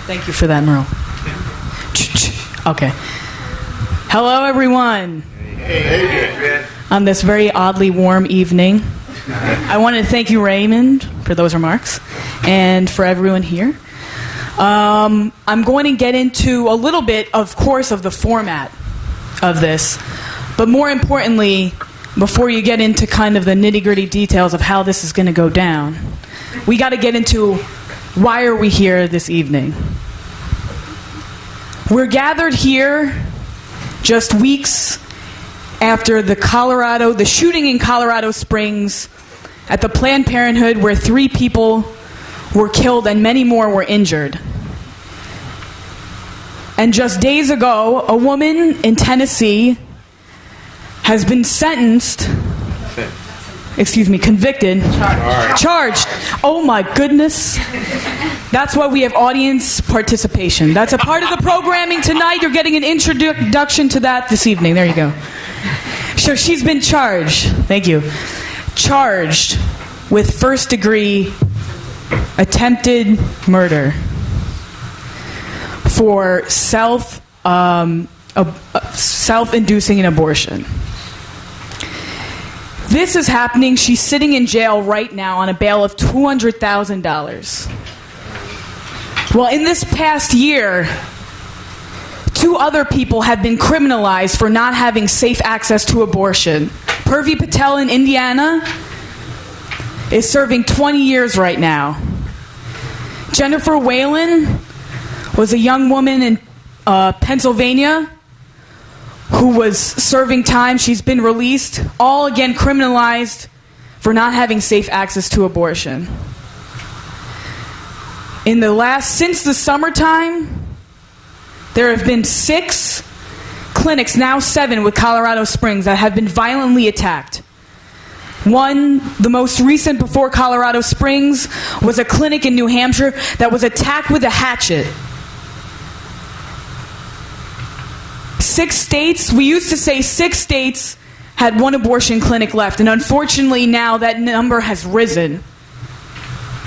Thank you for that, Merle. Okay. Hello, everyone. Hey. On this very oddly warm evening, I want to thank you, Raymond, for those remarks, and for everyone here. I'm going to get into a little bit, of course, of the format of this, but more importantly, before you get into kind of the nitty-gritty details of how this is going to go down, we got to get into why are we here this evening. We're gathered here just weeks after the shooting in Colorado Springs at the Planned Parenthood, where 3 people were killed and many more were injured. And just days ago, a woman in Tennessee has been convicted. Charged. Oh my goodness. That's why we have audience participation. That's a part of the programming tonight. You're getting an introduction to that this evening. There you go. So she's been charged. Thank you. Charged with first-degree attempted murder for self-inducing an abortion. This is happening. She's sitting in jail right now on a bail of $200,000. Well, in this past year, 2 other people have been criminalized for not having safe access to abortion. Purvi Patel in Indiana is serving 20 years right now. Jennifer Whalen was a young woman in Pennsylvania who was serving time. She's been released, all again criminalized for not having safe access to abortion. Since the summertime, there have been 6 clinics, now 7 with Colorado Springs, that have been violently attacked. One, the most recent before Colorado Springs, was a clinic in New Hampshire that was attacked with a hatchet. 6 states, we used to say 6 states had 1 abortion clinic left, and unfortunately now that number has risen.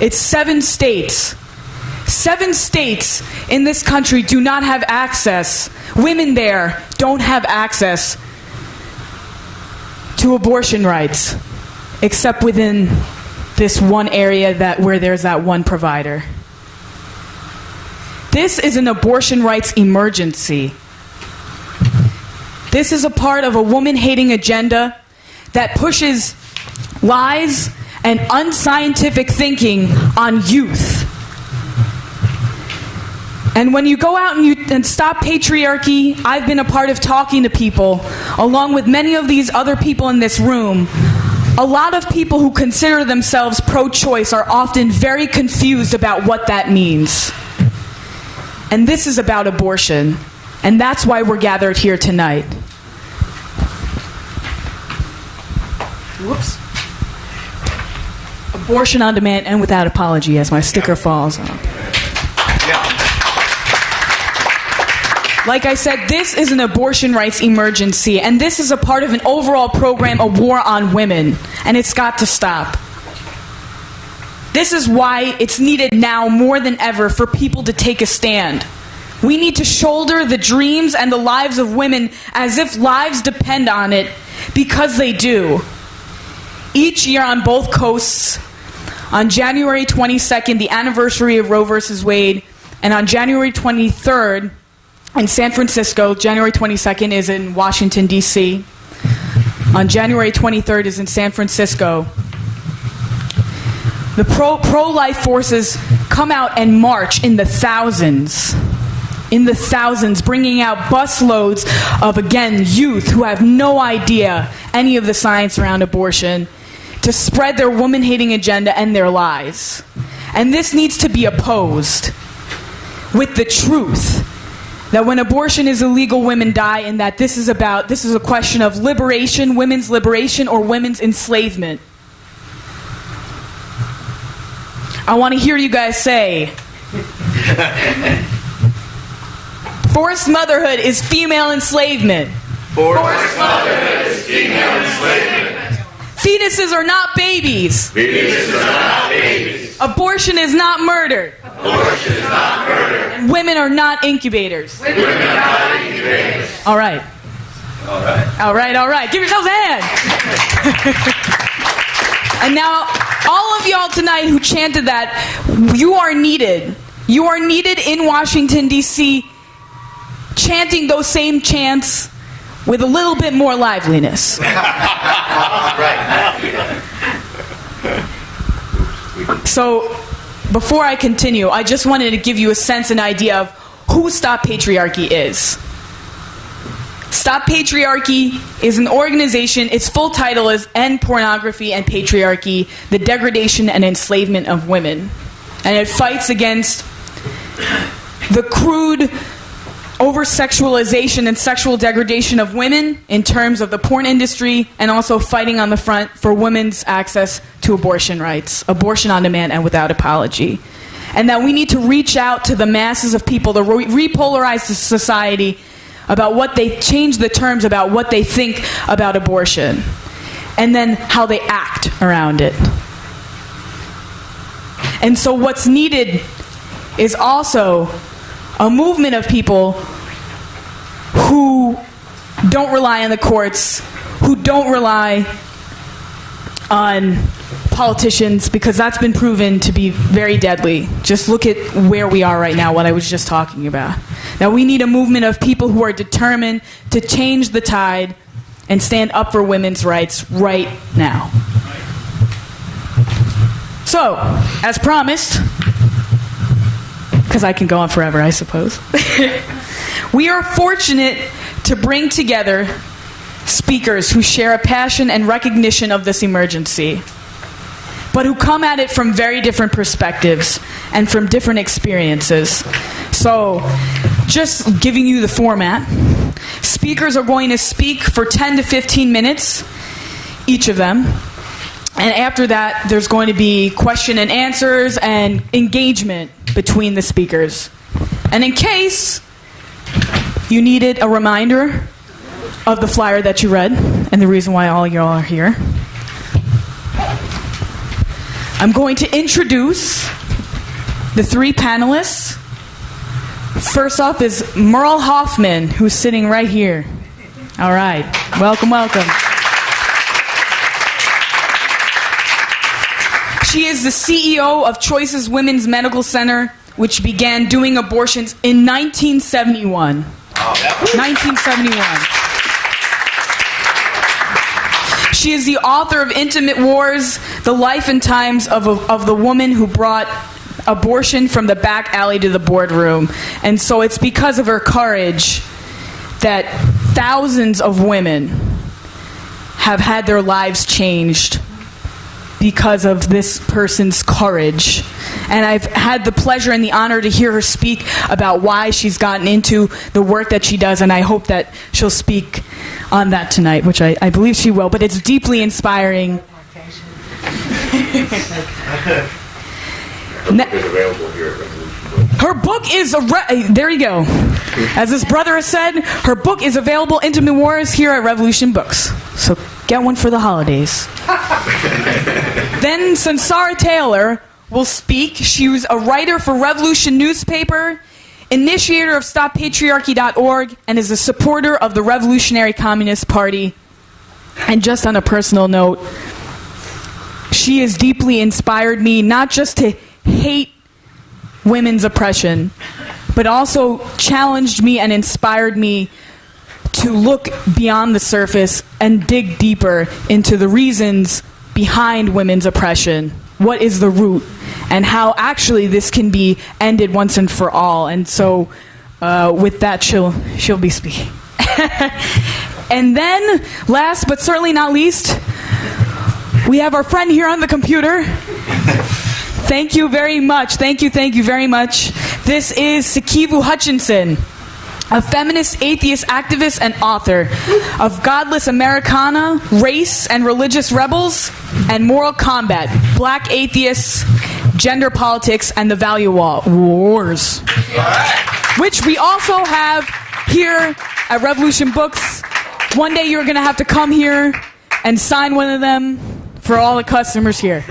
It's 7 states. 7 states in this country do not have access. Women there don't have access to abortion rights, except within this one area where there's that one provider. This is an abortion rights emergency. This is a part of a woman-hating agenda that pushes lies and unscientific thinking on youth. And when you go out and Stop Patriarchy, I've been a part of talking to people, along with many of these other people in this room. A lot of people who consider themselves pro-choice are often very confused about what that means. And this is about abortion. And that's why we're gathered here tonight. Whoops. Abortion on demand and without apology, as my sticker falls off. Like I said, this is an abortion rights emergency, and this is a part of an overall program, a war on women, and it's got to stop. This is why it's needed now more than ever for people to take a stand. We need to shoulder the dreams and the lives of women as if lives depend on it, because they do. Each year on both coasts, on January 22nd, the anniversary of Roe versus Wade, and on January 23rd, in San Francisco, January 22nd is in Washington, D.C. On January 23rd is in San Francisco. The pro-life forces come out and march in the thousands, bringing out busloads of, again, youth who have no idea any of the science around abortion, to spread their woman-hating agenda and their lies. And this needs to be opposed with the truth that when abortion is illegal, women die, and that this is a question of liberation, women's liberation, or women's enslavement. I want to hear you guys say, forced motherhood is female enslavement. Forced motherhood is female enslavement. Fetuses are not babies. Fetuses are not babies. Abortion is not murder. Abortion is not murder. Women are not incubators. Women are not incubators. All right. All right. All right, all right. Give yourselves a hand. And now, all of y'all tonight who chanted that, you are needed. You are needed in Washington, D.C., chanting those same chants with a little bit more liveliness. So, before I continue, I just wanted to give you a sense and idea of who Stop Patriarchy is. Stop Patriarchy is an organization, its full title is End Pornography and Patriarchy, the Degradation and Enslavement of Women. And it fights against the crude over-sexualization and sexual degradation of women in terms of the porn industry, and also fighting on the front for women's access to abortion rights, abortion on demand and without apology. And that we need to reach out to the masses of people to repolarize the society about what they change the terms about what they think about abortion, and then how they act around it. And so what's needed is also a movement of people who don't rely on the courts, who don't rely on politicians, because that's been proven to be very deadly. Just look at where we are right now, what I was just talking about. Now we need a movement of people who are determined to change the tide and stand up for women's rights right now. So, as promised, because I can go on forever, I suppose, we are fortunate to bring together speakers who share a passion and recognition of this emergency, but who come at it from very different perspectives and from different experiences. So, just giving you the format, speakers are going to speak for 10 to 15 minutes, each of them. And after that, there's going to be question and answers and engagement between the speakers. And in case you needed a reminder of the flyer that you read and the reason why all y'all are here, I'm going to introduce the three panelists. First off is Merle Hoffman, who's sitting right here. All right. Welcome, welcome. She is the CEO of Choices Women's Medical Center, which began doing abortions in 1971. 1971. She is the author of Intimate Wars, The Life and Times of the Woman Who Brought Abortion from the Back Alley to the Boardroom. And so it's because of her courage that thousands of women have had their lives changed because of this person's courage. And I've had the pleasure and the honor to hear her speak about why she's gotten into the work that she does, and I hope that she'll speak on that tonight, which I believe she will, but it's deeply inspiring. Her book is there you go. As this brother has said, her book is available, Intimate Wars, here at Revolution Books. So get one for the holidays. Then Sunsara Taylor will speak. She was a writer for Revolution newspaper, initiator of StopPatriarchy.org, and is a supporter of the Revolutionary Communist Party. And just on a personal note, she has deeply inspired me not just to hate women's oppression, but also challenged me and inspired me to look beyond the surface and dig deeper into the reasons behind women's oppression. What is the root? And how actually this can be ended once and for all. And so with that, she'll be speaking. And then, last but certainly not least, we have our friend here on the computer. Thank you very much. Thank you very much. This is Sikivu Hutchinson, a feminist, atheist, activist, and author of Godless Americana, Race and Religious Rebels, and Moral Combat, Black Atheists, Gender Politics, and the Value Wars, which we also have here at Revolution Books. One day you're going to have to come here and sign one of them for all the customers here.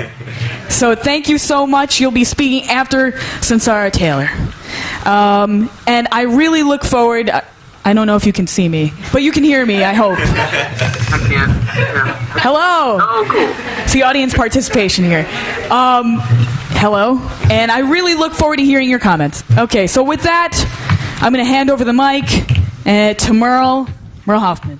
So thank you so much. You'll be speaking after Sunsara Taylor. And I really look forward... I don't know if you can see me, but you can hear me, I hope. I can't. Yeah. Hello. Oh, cool. See, audience participation here. Hello. And I really look forward to hearing your comments. Okay, so with that, I'm going to hand over the mic to Merle Hoffman.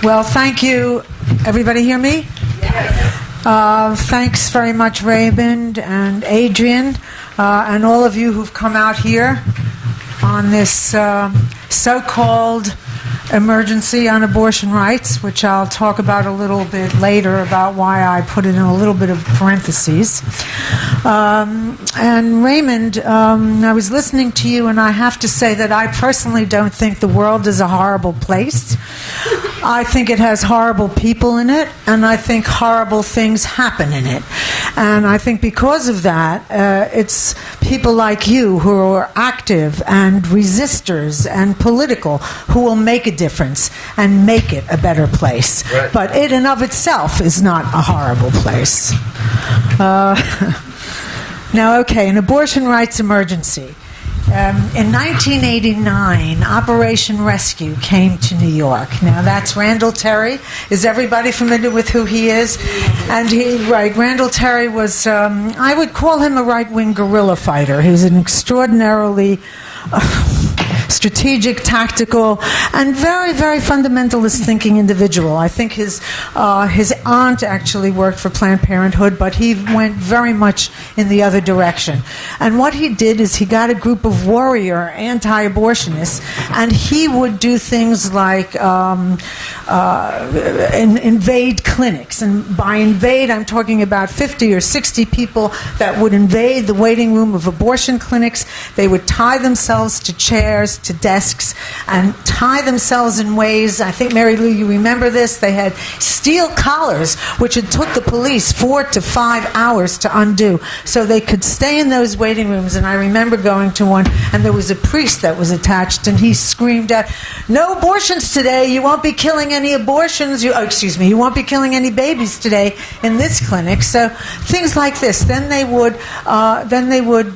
Well, thank you. Everybody hear me? Thanks very much, Raymond and Adrian, and all of you who've come out here on this so-called emergency on abortion rights, which I'll talk about a little bit later about why I put it in a little bit of parentheses. And Raymond, I was listening to you, and I have to say that I personally don't think the world is a horrible place. I think it has horrible people in it, and I think horrible things happen in it. And I think because of that, it's people like you who are active and resistors and political who will make a difference and make it a better place. Right. But it in of itself is not a horrible place. Now, okay, an abortion rights emergency. In 1989, Operation Rescue came to New York. Now, that's Randall Terry. Is everybody familiar with who he is? And Randall Terry was, I would call him a right-wing guerrilla fighter. He was an extraordinarily strategic, tactical, and very, very fundamentalist thinking individual. I think his aunt actually worked for Planned Parenthood, but he went very much in the other direction. And what he did is he got a group of warrior anti-abortionists, and he would do things like invade clinics. And by invade, I'm talking about 50 or 60 people that would invade the waiting room of abortion clinics. They would tie themselves to chairs, to desks, and tie themselves in ways, I think, Mary Lou, you remember this, they had steel collars, which it took the police 4 to 5 hours to undo, so they could stay in those waiting rooms. And I remember going to one, and there was a priest that was attached, and he screamed out, "No abortions today, you won't be killing any abortions, you won't be killing any babies today in this clinic." So things like this. Then they would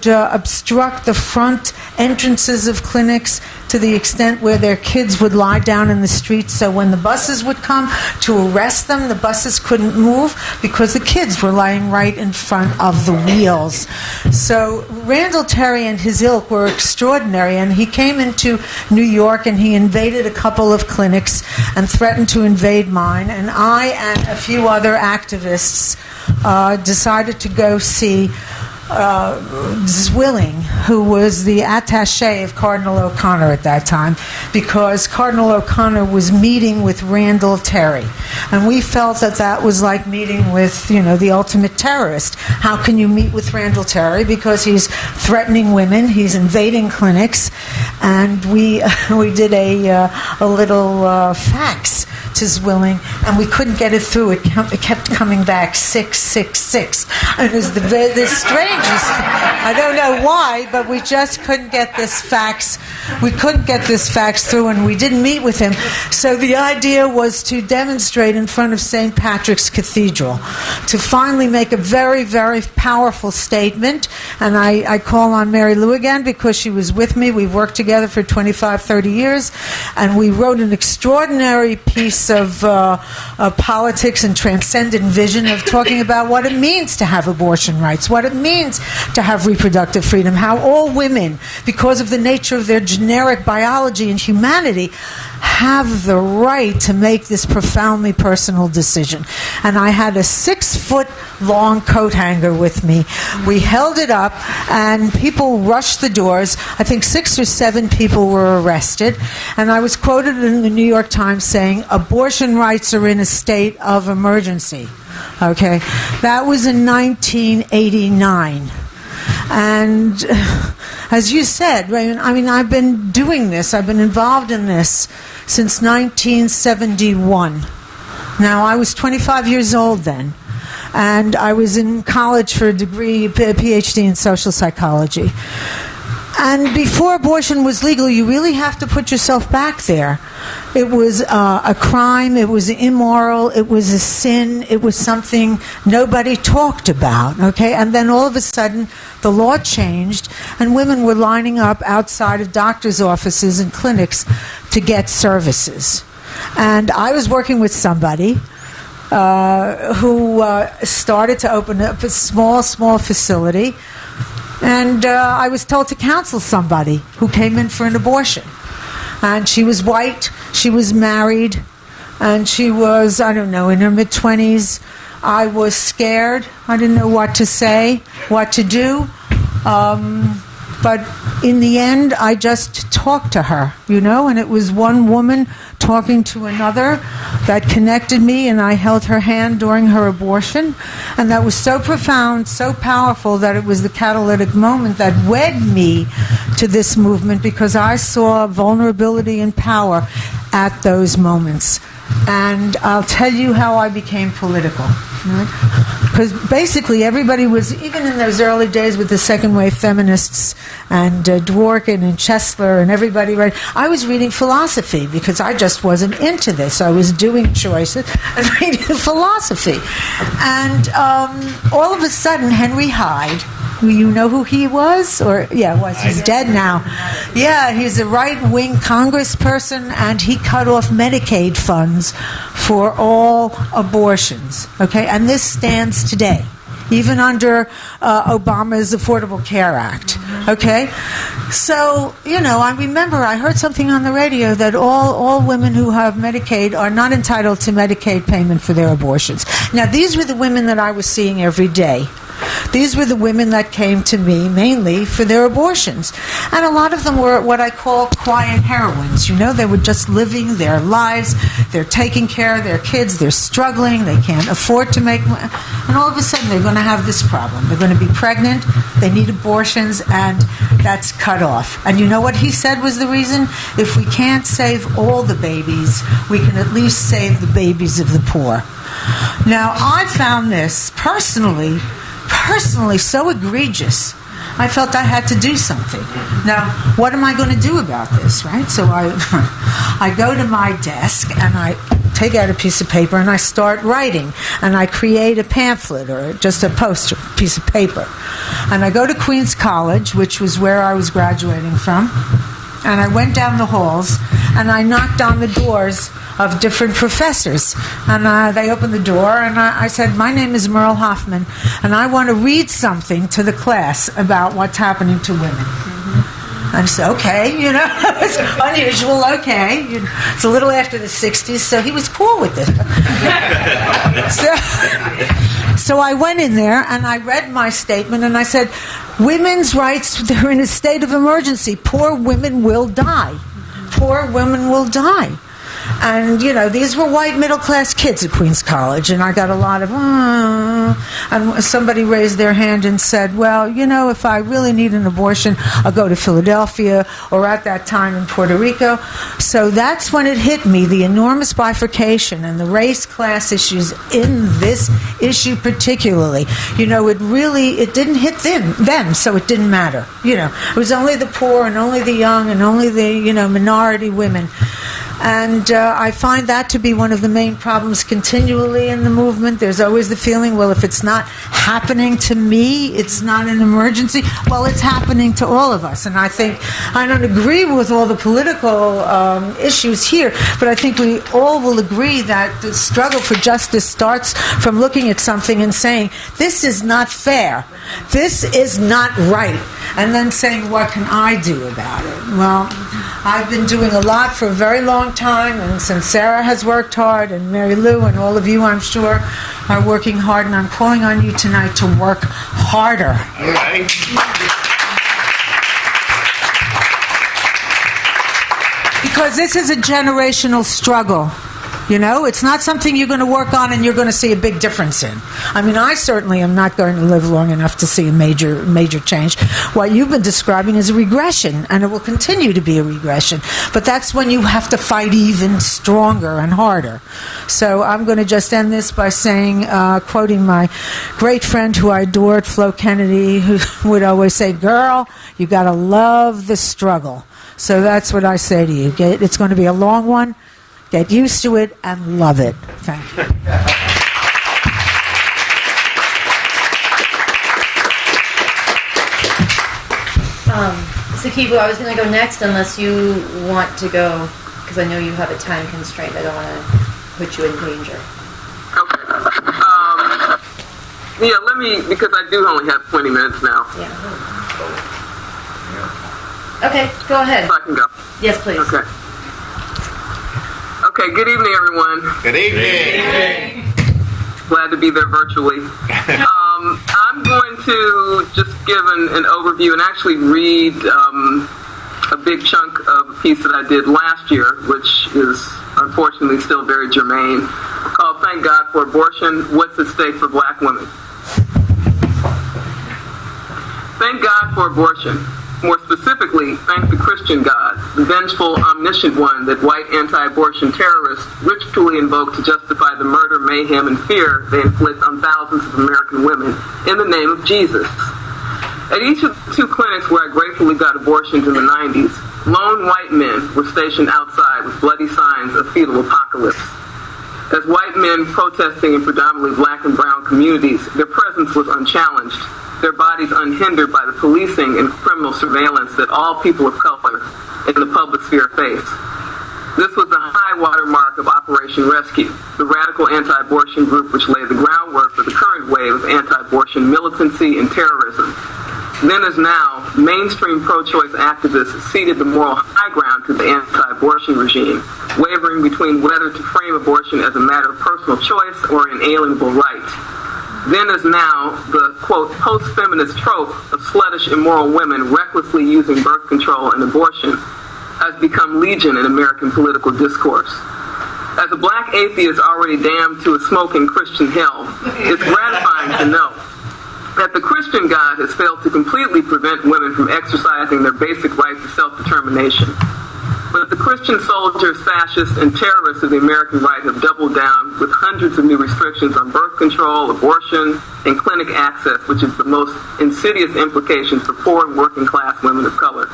obstruct the front entrances of clinics to the extent where their kids would lie down in the streets, so when the buses would come to arrest them, the buses couldn't move because the kids were lying right in front of the wheels. So Randall Terry and his ilk were extraordinary, and he came into New York and he invaded a couple of clinics and threatened to invade mine, and I and a few other activists decided to go see Zwilling, who was the attaché of Cardinal O'Connor at that time, because Cardinal O'Connor was meeting with Randall Terry. And we felt that that was like meeting with, the ultimate terrorist. How can you meet with Randall Terry? Because he's threatening women, he's invading clinics, and we did a little fax to Zwilling, and we couldn't get it through. It kept coming back 666. And it was the strangest. I don't know why, but we just couldn't get this fax. We couldn't get this fax through, and we didn't meet with him. So the idea was to demonstrate in front of St. Patrick's Cathedral, to finally make a very, very powerful statement. And I call on Mary Lou again because she was with me. We've worked together for 25, 30 years, and we wrote an extraordinary piece of politics and transcendent vision of talking about what it means to have abortion rights, what it means to have reproductive freedom, how all women, because of the nature of their generic biology and humanity, have the right to make this profoundly personal decision. And I had a 6-foot-long coat hanger with me. We held it up, and people rushed the doors. I think 6 or 7 people were arrested. And I was quoted in the New York Times saying, "Abortion rights are in a state of emergency." Okay? That was in 1989. And as you said, I've been doing this, I've been involved in this since 1971. Now, I was 25 years old then, and I was in college for a degree, a PhD in social psychology. And before abortion was legal, you really have to put yourself back there. It was a crime, it was immoral, it was a sin, it was something nobody talked about, okay? And then all of a sudden, the law changed, and women were lining up outside of doctors' offices and clinics to get services. And I was working with somebody who started to open up a small facility. And I was told to counsel somebody who came in for an abortion. And she was white, she was married, and she was, I don't know, in her mid-20s. I was scared. I didn't know what to say, what to do. But in the end, I just talked to her, and it was one woman talking to another that connected me, and I held her hand during her abortion. And that was so profound, so powerful, that it was the catalytic moment that led me to this movement, because I saw vulnerability and power at those moments. And I'll tell you how I became political. Because basically everybody was, even in those early days with the second wave feminists and Dworkin and Chesler and everybody, right? I was reading philosophy because I just wasn't into this. I was doing choices and reading philosophy. And all of a sudden, Henry Hyde, you know who he was? He's dead now. Yeah, he's a right-wing congressperson, and he cut off Medicaid funds for all abortions. Okay, and this stands today, even under Obama's Affordable Care Act. Okay, so I remember I heard something on the radio that all women who have Medicaid are not entitled to Medicaid payment for their abortions. Now, these were the women that I was seeing every day. These were the women that came to me mainly for their abortions. And a lot of them were what I call quiet heroines. They were just living their lives. They're taking care of their kids. They're struggling. They can't afford to make money. And all of a sudden, they're going to have this problem. They're going to be pregnant. They need abortions, and that's cut off. And you know what he said was the reason? If we can't save all the babies, we can at least save the babies of the poor. Now, I found this personally so egregious, I felt I had to do something. Now, what am I going to do about this, right? So I go to my desk and I take out a piece of paper and I start writing, and I create a pamphlet or just a poster, piece of paper. And I go to Queens College, which was where I was graduating from, and I went down the halls and I knocked on the doors of different professors. And they opened the door, and I said, my name is Merle Hoffman, and I want to read something to the class about what's happening to women. Mm-hmm. And I said, okay, it's unusual, okay. It's a little after the 60s, so he was cool with it. So I went in there, and I read my statement, and I said, women's rights, they're in a state of emergency. Poor women will die. Poor women will die. And, these were white middle-class kids at Queens College, and I got a lot of, and somebody raised their hand and said, well, if I really need an abortion, I'll go to Philadelphia, or at that time in Puerto Rico. So that's when it hit me, the enormous bifurcation and the race-class issues in this issue particularly. It didn't hit them, so it didn't matter. It was only the poor and only the young and only the, minority women. And I find that to be one of the main problems continually in the movement. There's always the feeling, well, if it's not happening to me, it's not an emergency. Well, it's happening to all of us. And I think I don't agree with all the political issues here, but I think we all will agree that the struggle for justice starts from looking at something and saying, this is not fair. This is not right. And then saying, what can I do about it? Well, I've been doing a lot for a very long time, and Sunsara has worked hard, and Mary Lou and all of you, I'm sure, are working hard, and I'm calling on you tonight to work harder. All right. Because this is a generational struggle. You know, it's not something you're going to work on and you're going to see a big difference in. I mean, I certainly am not going to live long enough to see a major change. What you've been describing is a regression, and it will continue to be a regression. But that's when you have to fight even stronger and harder. So I'm going to just end this by saying, quoting my great friend who I adored, Flo Kennedy, who would always say, "Girl, you got to love the struggle." So that's what I say to you. It's going to be a long one. Get used to it and love it. Thank you. Sikivu, I was going to go next unless you want to go, because I know you have a time constraint. I don't want to put you in danger. Okay. Yeah, let me, because I do only have 20 minutes now. Yeah. Okay, go ahead. So I can go. Yes, please. Okay. Okay, good evening, everyone. Good evening. Glad to be there virtually. I'm going to just give an overview and actually read a big chunk of a piece that I did last year, which is unfortunately still very germane, called "Thank God for Abortion, What's at Stake for Black Women?" Thank God for abortion. More specifically, thank the Christian God, the vengeful, omniscient one that white anti-abortion terrorists ritually invoke to justify the murder, mayhem, and fear they inflict on thousands of American women in the name of Jesus. At each of the two clinics where I gratefully got abortions in the 90s, lone white men were stationed outside with bloody signs of fetal apocalypse. As white men protesting in predominantly black and brown communities, their presence was unchallenged, their bodies unhindered by the policing and criminal surveillance that all people of color in the public sphere face. This was the high water mark of Operation Rescue, the radical anti-abortion group which laid the groundwork for the current wave of anti-abortion militancy and terrorism. Then as now, mainstream pro-choice activists ceded the moral high ground to the anti-abortion regime, wavering between whether to frame abortion as a matter of personal choice or an inalienable right. Then as now, the, quote, post-feminist trope of sluttish, immoral women recklessly using birth control and abortion has become legion in American political discourse. As a black atheist already damned to a smoking Christian hell, it's gratifying to know that the Christian God has failed to completely prevent women from exercising their basic right to self-determination. But the Christian soldiers, fascists, and terrorists of the American right have doubled down with hundreds of new restrictions on birth control, abortion, and clinic access, which is the most insidious implications for poor and working class women of color.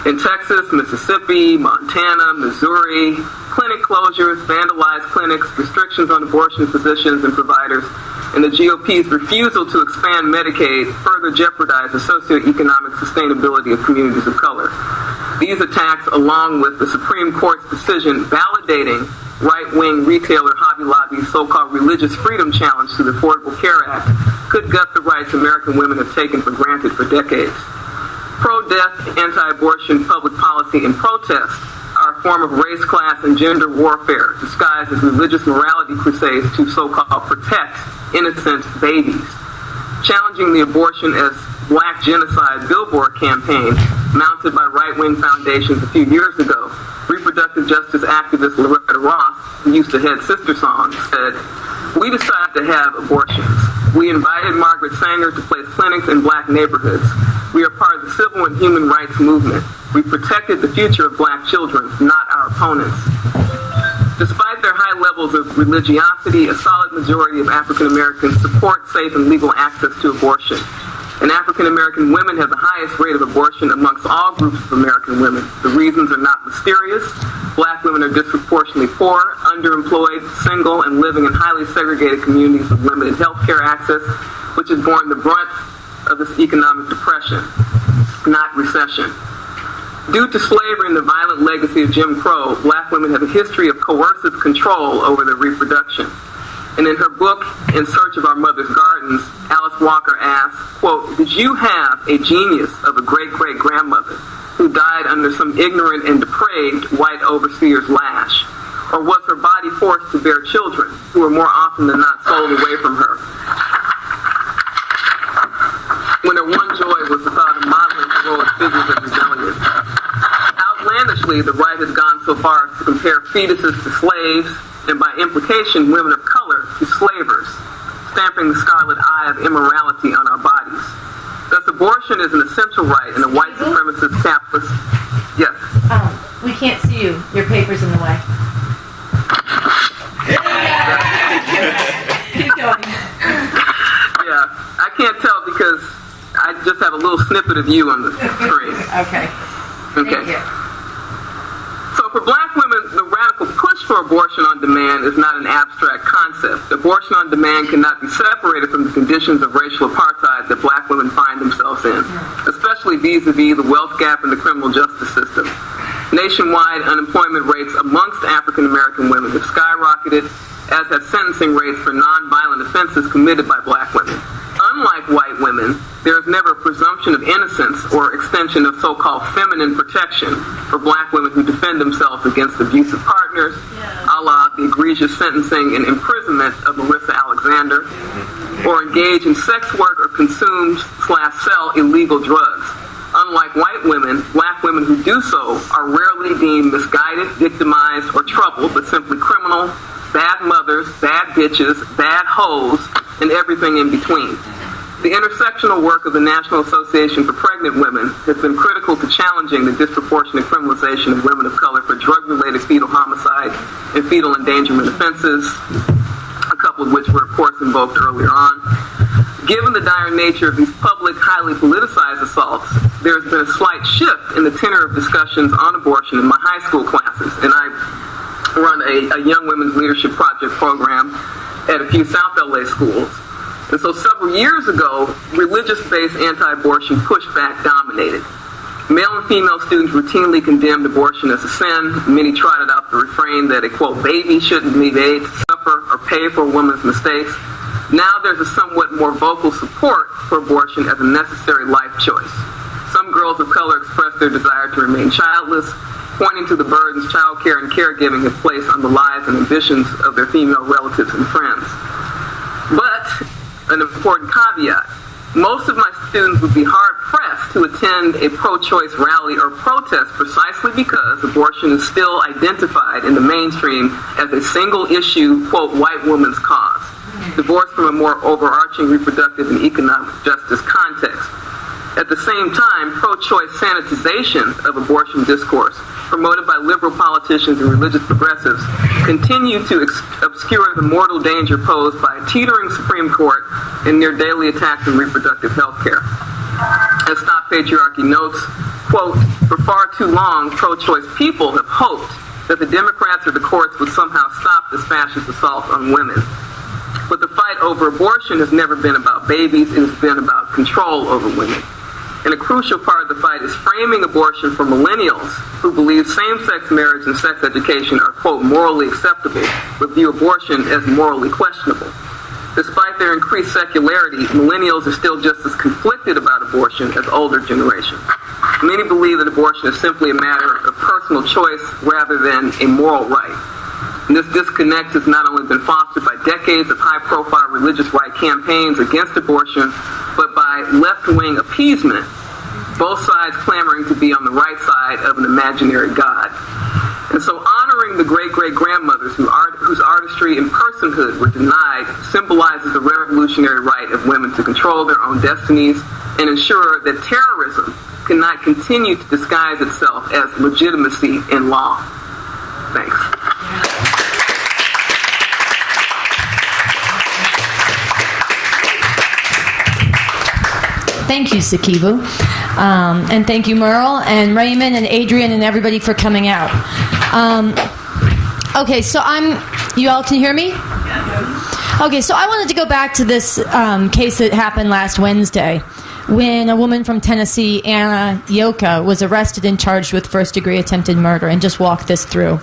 In Texas, Mississippi, Montana, Missouri, clinic closures, vandalized clinics, restrictions on abortion physicians and providers, and the GOP's refusal to expand Medicaid further jeopardize the socioeconomic sustainability of communities of color. These attacks, along with the Supreme Court's decision validating right-wing retailer Hobby Lobby's so-called religious freedom challenge to the Affordable Care Act, could gut the rights American women have taken for granted for decades. Pro-death, anti-abortion public policy and protest are a form of race, class, and gender warfare disguised as religious morality crusades to so-called protect innocent babies. Challenging the abortion as black genocide billboard campaign mounted by right-wing foundations a few years ago, reproductive justice activist Loretta Ross, who used to head Sister Song, said, "We decided to have abortions. We invited Margaret Sanger to place clinics in black neighborhoods. We are part of the civil and human rights movement. We protected the future of black children, not our opponents." Despite their high levels of religiosity, a solid majority of African Americans support safe and legal access to abortion. And African American women have the highest rate of abortion amongst all groups of American women. The reasons are not mysterious. Black women are disproportionately poor, underemployed, single, and living in highly segregated communities with limited health care access, which has borne the brunt of this economic depression, not recession. Due to slavery and the violent legacy of Jim Crow, black women have a history of coercive control over their reproduction. And in her book, In Search of Our Mother's Gardens, Alice Walker asks, quote, "Did you have a genius of a great-great-grandmother who died under some ignorant and depraved white overseer's lash? Or was her body forced to bear children who were more often than not sold away from her? When her one joy was the thought of modeling heroic figures of rebellion." Outlandishly, the right has gone so far as to compare fetuses to slaves, and by implication, women of color, to slavers, stamping the scarlet eye of immorality on our bodies. Thus, abortion is an essential right in a white supremacist capitalist. Yes. We can't see you. Your paper's in the way. Keep going. Yeah, I can't tell because I just have a little snippet of you on the screen. Okay. Thank you. So for black women, the radical push for abortion on demand is not an abstract concept. Abortion on demand cannot be separated from the conditions of racial apartheid that black women find themselves in, especially vis-a-vis the wealth gap in the criminal justice system. Nationwide, unemployment rates amongst African American women have skyrocketed, as have sentencing rates for nonviolent offenses committed by black women. Unlike white women, there is never a presumption of innocence or extension of so-called feminine protection for black women who defend themselves against abusive partners, a la the egregious sentencing and imprisonment of Marissa Alexander, or engage in sex work or consume/sell illegal drugs. Unlike white women, black women who do so are rarely deemed misguided, victimized, or troubled, but simply criminal, bad mothers, bad bitches, bad hoes, and everything in between. The intersectional work of the National Association for Pregnant Women has been critical to challenging the disproportionate criminalization of women of color for drug-related fetal homicide and fetal endangerment offenses, a couple of which were, of course, invoked earlier on. Given the dire nature of these public, highly politicized assaults, there has been a slight shift in the tenor of discussions on abortion in my high school classes, and I run a Young Women's Leadership Project program at a few South LA schools. And so several years ago, religious-based anti-abortion pushback dominated. Male and female students routinely condemned abortion as a sin. Many trotted out the refrain that a, quote, baby shouldn't be made to suffer or pay for a woman's mistakes. Now there's a somewhat more vocal support for abortion as a necessary life choice. Some girls of color express their desire to remain childless, pointing to the burdens child care and caregiving have placed on the lives and ambitions of their female relatives and friends. But an important caveat, most of my students would be hard-pressed to attend a pro-choice rally or protest precisely because abortion is still identified in the mainstream as a single-issue, quote, white woman's cause, divorced from a more overarching reproductive and economic justice context. At the same time, pro-choice sanitization of abortion discourse, promoted by liberal politicians and religious progressives, continue to obscure the mortal danger posed by a teetering Supreme Court and near daily attacks on reproductive health care. As Stop Patriarchy notes, quote, for far too long, pro-choice people have hoped that the Democrats or the courts would somehow stop this fascist assault on women. But the fight over abortion has never been about babies, it has been about control over women. And a crucial part of the fight is framing abortion for millennials who believe same-sex marriage and sex education are, quote, morally acceptable, but view abortion as morally questionable. Despite their increased secularity, millennials are still just as conflicted about abortion as older generations. Many believe that abortion is simply a matter of personal choice rather than a moral right. And this disconnect has not only been fostered by decades of high-profile religious right campaigns against abortion, but by left-wing appeasement, both sides clamoring to be on the right side of an imaginary God. And so honoring the great-great-grandmothers whose artistry and personhood were denied symbolizes the revolutionary right of women to control their own destinies and ensure that terrorism cannot continue to disguise itself as legitimacy in law. Thanks. Thank you, Sikivu. And thank you, Merle, and Raymond, and Adrian, and everybody for coming out. Okay, so you all can hear me? Okay, so I wanted to go back to this case that happened last Wednesday when a woman from Tennessee, Anna Yoka, was arrested and charged with first-degree attempted murder, and just walk this through.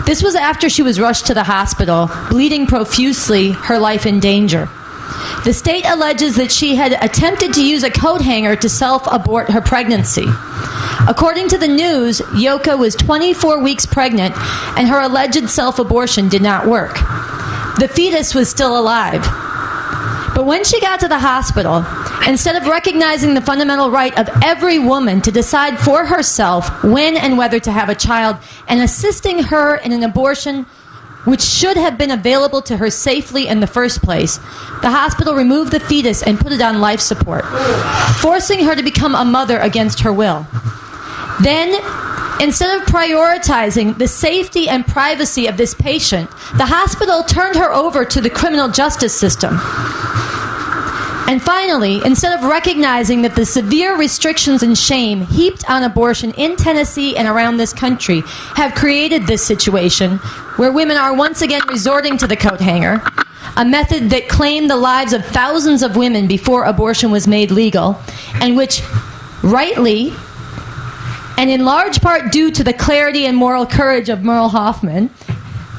This was after she was rushed to the hospital, bleeding profusely, her life in danger. The state alleges that she had attempted to use a coat hanger to self-abort her pregnancy. According to the news, Yoka was 24 weeks pregnant, and her alleged self-abortion did not work. The fetus was still alive. But when she got to the hospital, instead of recognizing the fundamental right of every woman to decide for herself when and whether to have a child and assisting her in an abortion which should have been available to her safely in the first place, the hospital removed the fetus and put it on life support, forcing her to become a mother against her will. Then, instead of prioritizing the safety and privacy of this patient, the hospital turned her over to the criminal justice system. And finally, instead of recognizing that the severe restrictions and shame heaped on abortion in Tennessee and around this country have created this situation where women are once again resorting to the coat hanger, a method that claimed the lives of thousands of women before abortion was made legal, and which, rightly, and in large part due to the clarity and moral courage of Merle Hoffman,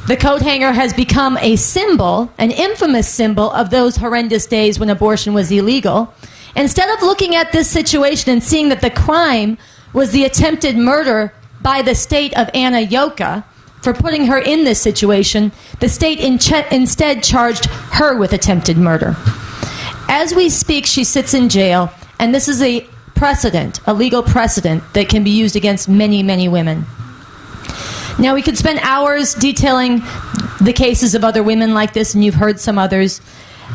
the coat hanger has become a symbol, an infamous symbol of those horrendous days when abortion was illegal. Instead of looking at this situation and seeing that the crime was the attempted murder by the state of Anna Yoka for putting her in this situation, the state instead charged her with attempted murder. As we speak, she sits in jail, and this is a precedent, a legal precedent that can be used against many, many women. Now, we could spend hours detailing the cases of other women like this, and you've heard some others,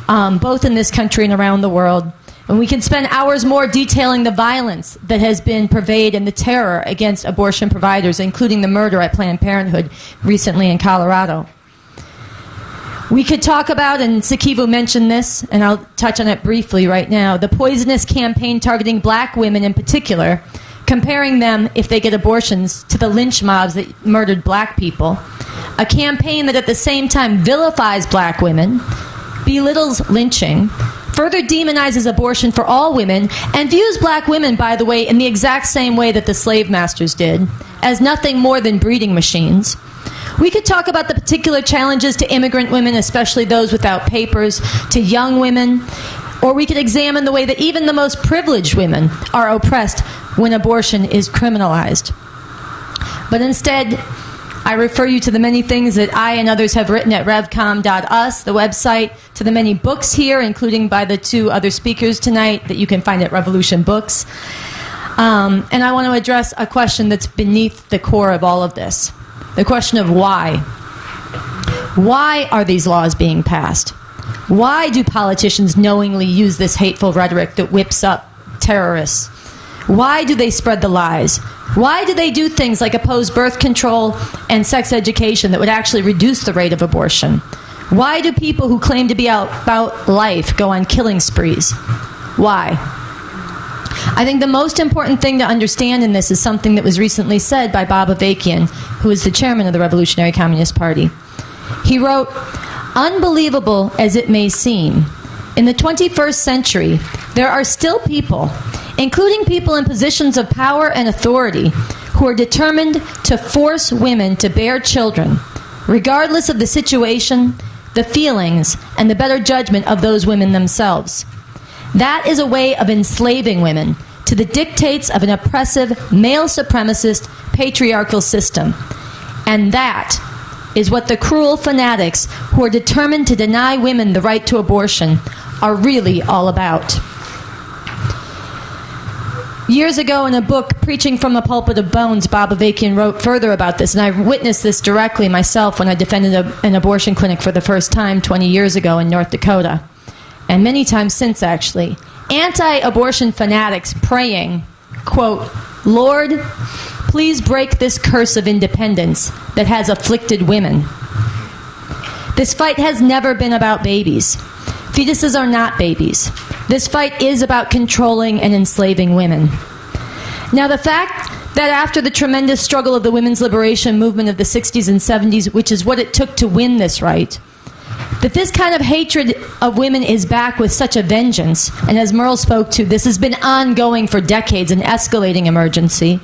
both in this country and around the world. And we can spend hours more detailing the violence that has been pervaded and the terror against abortion providers, including the murder at Planned Parenthood recently in Colorado. We could talk about, and Sikivu mentioned this, and I'll touch on it briefly right now, the poisonous campaign targeting black women in particular, comparing them, if they get abortions, to the lynch mobs that murdered black people. A campaign that at the same time vilifies black women, belittles lynching, further demonizes abortion for all women, and views black women, by the way, in the exact same way that the slave masters did, as nothing more than breeding machines. We could talk about the particular challenges to immigrant women, especially those without papers, to young women, or we could examine the way that even the most privileged women are oppressed when abortion is criminalized. But instead, I refer you to the many things that I and others have written at revcom.us, the website, to the many books here, including by the two other speakers tonight that you can find at Revolution Books. And I want to address a question that's beneath the core of all of this. The question of why. Why are these laws being passed? Why do politicians knowingly use this hateful rhetoric that whips up terrorists? Why do they spread the lies? Why do they do things like oppose birth control and sex education that would actually reduce the rate of abortion? Why do people who claim to be about life go on killing sprees? Why? I think the most important thing to understand in this is something that was recently said by Bob Avakian, who is the chairman of the Revolutionary Communist Party. He wrote, "Unbelievable as it may seem, in the 21st century, there are still people, including people in positions of power and authority, who are determined to force women to bear children, regardless of the situation, the feelings, and the better judgment of those women themselves. That is a way of enslaving women to the dictates of an oppressive, male supremacist, patriarchal system. And that is what the cruel fanatics who are determined to deny women the right to abortion are really all about." Years ago in a book, Preaching from the Pulpit of Bones, Bob Avakian wrote further about this, and I witnessed this directly myself when I defended an abortion clinic for the first time 20 years ago in North Dakota, and many times since, actually. Anti-abortion fanatics praying, quote, "Lord, please break this curse of independence that has afflicted women." This fight has never been about babies. Fetuses are not babies. This fight is about controlling and enslaving women. Now, the fact that after the tremendous struggle of the women's liberation movement of the 60s and 70s, which is what it took to win this right, that this kind of hatred of women is back with such a vengeance, and as Merle spoke to, this has been ongoing for decades, an escalating emergency.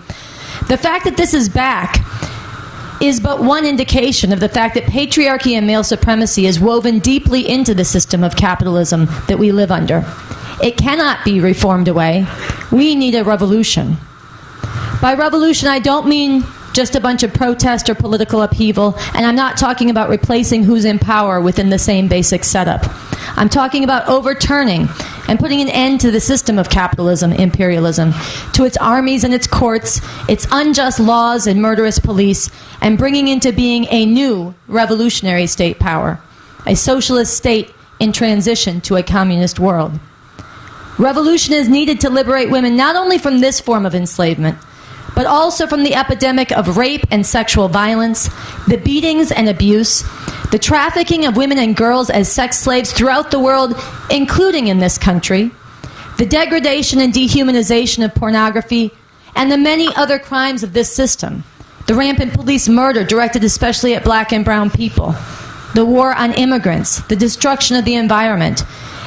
The fact that this is back is but one indication of the fact that patriarchy and male supremacy is woven deeply into the system of capitalism that we live under. It cannot be reformed away. We need a revolution. By revolution, I don't mean just a bunch of protest or political upheaval, and I'm not talking about replacing who's in power within the same basic setup. I'm talking about overturning and putting an end to the system of capitalism, imperialism, to its armies and its courts, its unjust laws and murderous police, and bringing into being a new revolutionary state power, a socialist state in transition to a communist world. Revolution is needed to liberate women not only from this form of enslavement, but also from the epidemic of rape and sexual violence, the beatings and abuse, the trafficking of women and girls as sex slaves throughout the world, including in this country, the degradation and dehumanization of pornography, and the many other crimes of this system, the rampant police murder directed especially at black and brown people, the war on immigrants, the destruction of the environment,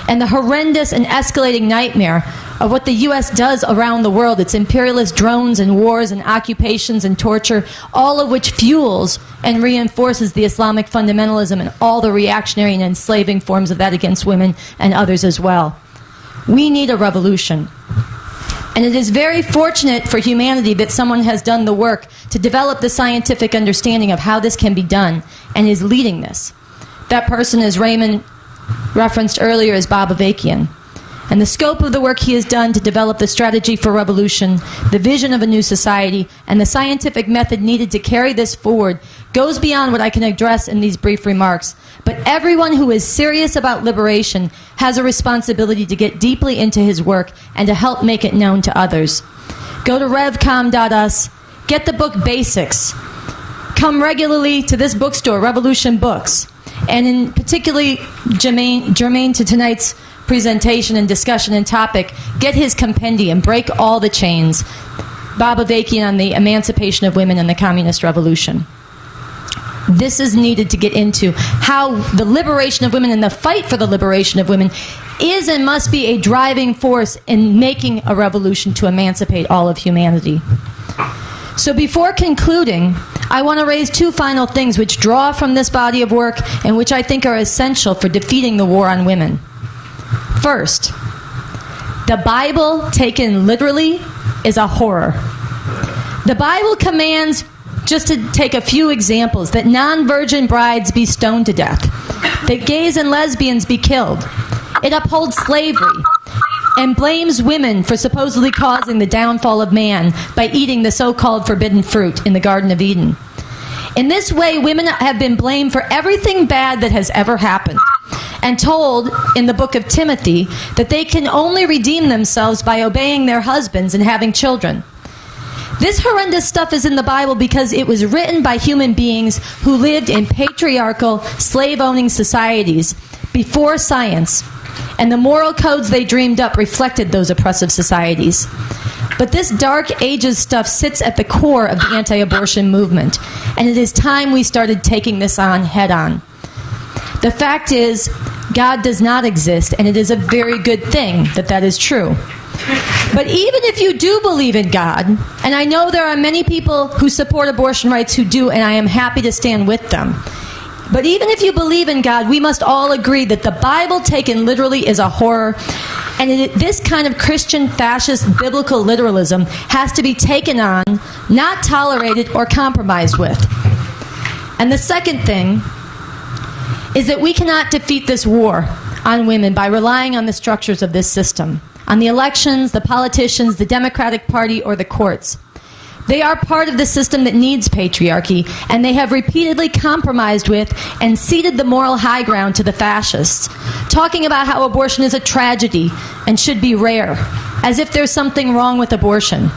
and the horrendous and escalating nightmare of what the U.S. does around the world, its imperialist drones and wars and occupations and torture, all of which fuels and reinforces the Islamic fundamentalism and all the reactionary and enslaving forms of that against women and others as well. We need a revolution. And it is very fortunate for humanity that someone has done the work to develop the scientific understanding of how this can be done and is leading this. That person, as Raymond referenced earlier, is Bob Avakian. And the scope of the work he has done to develop the strategy for revolution, the vision of a new society, and the scientific method needed to carry this forward goes beyond what I can address in these brief remarks. But everyone who is serious about liberation has a responsibility to get deeply into his work and to help make it known to others. Go to revcom.us, get the book Basics. Come regularly to this bookstore, Revolution Books. And in particularly germane to tonight's presentation and discussion and topic, get his compendium, Break All the Chains, Bob Avakian on the emancipation of women in the communist revolution. This is needed to get into how the liberation of women and the fight for the liberation of women is and must be a driving force in making a revolution to emancipate all of humanity. So before concluding, I want to raise two final things which draw from this body of work and which I think are essential for defeating the war on women. First, the Bible taken literally is a horror. The Bible commands, just to take a few examples, that non-virgin brides be stoned to death, that gays and lesbians be killed. It upholds slavery and blames women for supposedly causing the downfall of man by eating the so-called forbidden fruit in the Garden of Eden. In this way, women have been blamed for everything bad that has ever happened, and told in the book of Timothy that they can only redeem themselves by obeying their husbands and having children. This horrendous stuff is in the Bible because it was written by human beings who lived in patriarchal, slave-owning societies before science, and the moral codes they dreamed up reflected those oppressive societies. But this Dark Ages stuff sits at the core of the anti-abortion movement, and it is time we started taking this on head-on. The fact is, God does not exist, and it is a very good thing that that is true. But even if you do believe in God, and I know there are many people who support abortion rights who do, and I am happy to stand with them, but even if you believe in God, we must all agree that the Bible taken literally is a horror, and this kind of Christian fascist biblical literalism has to be taken on, not tolerated or compromised with. And the second thing is that we cannot defeat this war on women by relying on the structures of this system, on the elections, the politicians, the Democratic Party, or the courts. They are part of the system that needs patriarchy, and they have repeatedly compromised with and ceded the moral high ground to the fascists, talking about how abortion is a tragedy and should be rare, as if there's something wrong with abortion.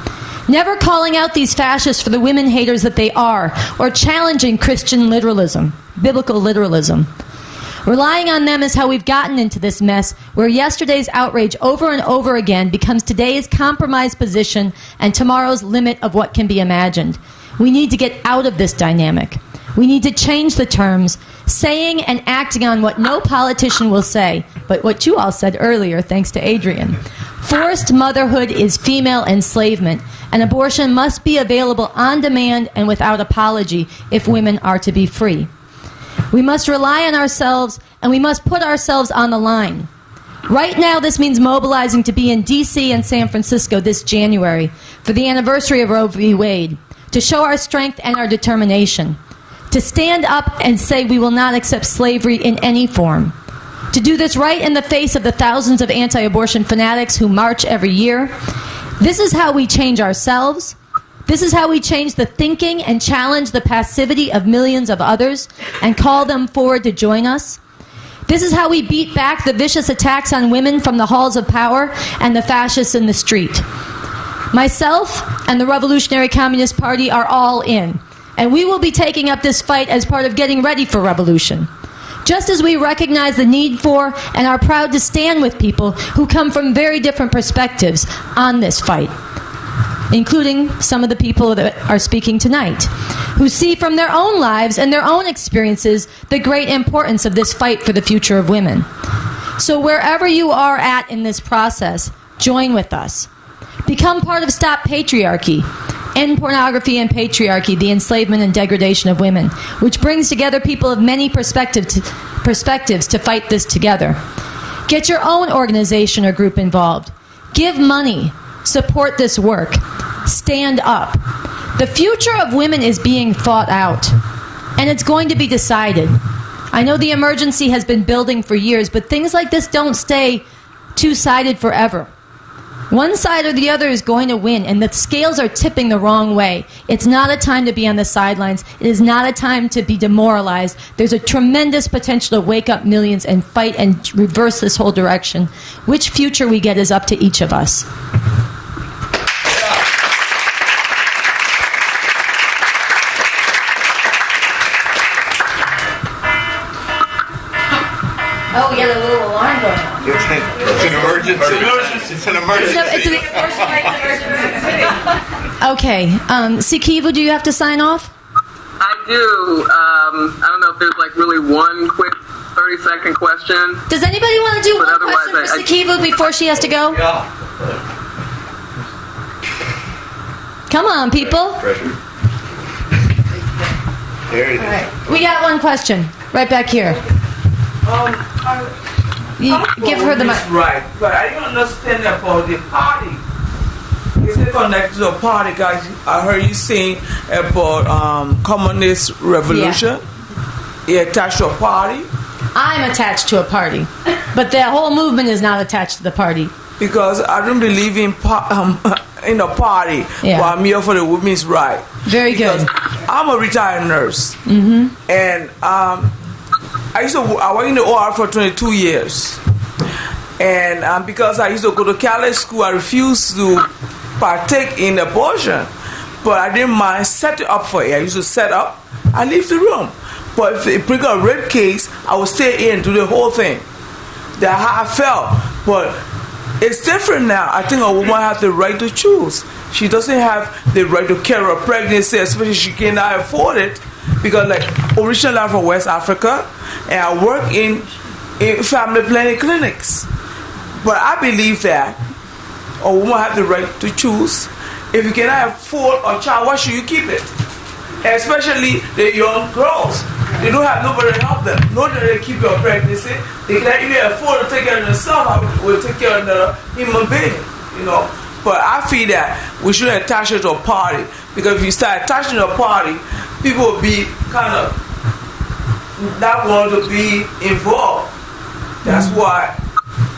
Never calling out these fascists for the women haters that they are, or challenging Christian literalism, biblical literalism. Relying on them is how we've gotten into this mess, where yesterday's outrage over and over again becomes today's compromised position and tomorrow's limit of what can be imagined. We need to get out of this dynamic. We need to change the terms, saying and acting on what no politician will say, but what you all said earlier, thanks to Adrian. Forced motherhood is female enslavement, and abortion must be available on demand and without apology if women are to be free. We must rely on ourselves, and we must put ourselves on the line. Right now, this means mobilizing to be in D.C. and San Francisco this January for the anniversary of Roe v. Wade, to show our strength and our determination, to stand up and say we will not accept slavery in any form, To do this right in the face of the thousands of anti-abortion fanatics who march every year. This is how we change ourselves. This is how we change the thinking and challenge the passivity of millions of others and call them forward to join us. This is how we beat back the vicious attacks on women from the halls of power and the fascists in the street. Myself and the Revolutionary Communist Party are all in, and we will be taking up this fight as part of getting ready for revolution. Just as we recognize the need for and are proud to stand with people who come from very different perspectives on this fight, including some of the people that are speaking tonight, who see from their own lives and their own experiences the great importance of this fight for the future of women. So wherever you are at in this process, join with us. Become part of Stop Patriarchy, End Pornography and Patriarchy, the Enslavement and Degradation of Women, which brings together people of many perspectives to fight this together. Get your own organization or group involved. Give money. Support this work. Stand up. The future of women is being fought out, and it's going to be decided. I know the emergency has been building for years, but things like this don't stay two-sided forever. One side or the other is going to win, and the scales are tipping the wrong way. It's not a time to be on the sidelines. It is not a time to be demoralized. There's a tremendous potential to wake up millions and fight and reverse this whole direction. Which future we get is up to each of us. Oh, we got a little alarm going on. It's an emergency. It's an emergency. It's an abortion rights emergency. Okay. Sikivu, do you have to sign off? I do. I don't know if there's like really one quick 30-second question. Does anybody want to do But one otherwise, question for Sikivu before she has to go? Yeah. Come on, people. Pressure. There it is. All right. We got one question right back here. Give her the mic. Right, but I don't understand about the party. Is it connected to a party, guys? I heard you saying about communist revolution. You attached to a party? I'm attached to a party, but the whole movement is not attached to the party. Because I don't believe in a party. Yeah. But I'm here for the women's right. Very because good. I'm a retired nurse, and I worked in the OR for 22 years. And because I used to go to Catholic school, I refused to partake in abortion. But I didn't mind setting up for it. I used to set up, I leave the room. But if they bring a rape case, I would stay in, do the whole thing. That's how I felt. But it's different now. I think a woman has the right to choose. She doesn't have the right to carry a pregnancy, especially if she cannot afford it. Because like originally I'm from West Africa, and I work in family planning clinics. But I believe that a woman has the right to choose. If you cannot afford a child, why should you keep it? Especially the young girls. They don't have nobody to help them. Nobody to keep your pregnancy. They cannot even afford to take care of themselves. I will take care of another human being, you know. But I feel that we shouldn't attach it to a party. Because if you start attaching to a party, people will be kind of not want to be involved. That's why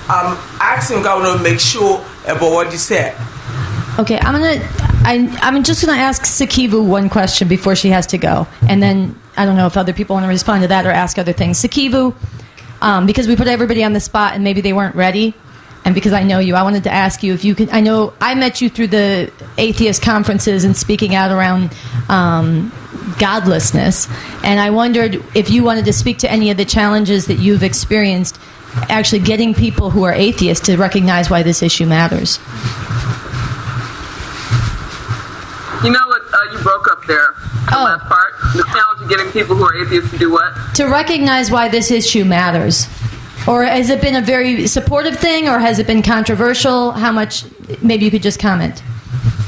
I'm asking God to make sure about what you said. Okay, I'm just gonna ask Sikivu one question before she has to go, and then I don't know if other people want to respond to that or ask other things. Sikivu, because we put everybody on the spot and maybe they weren't ready, and because I know you, I wanted to ask you if you could. I know I met you through the atheist conferences and speaking out around godlessness, and I wondered if you wanted to speak to any of the challenges that you've experienced actually getting people who are atheists to recognize why this issue matters. You know what? You broke up there. The last part. The challenge of getting people who are atheists to do what? To recognize why this issue matters. Or has it been a very supportive thing, or has it been controversial? How much? Maybe you could just comment.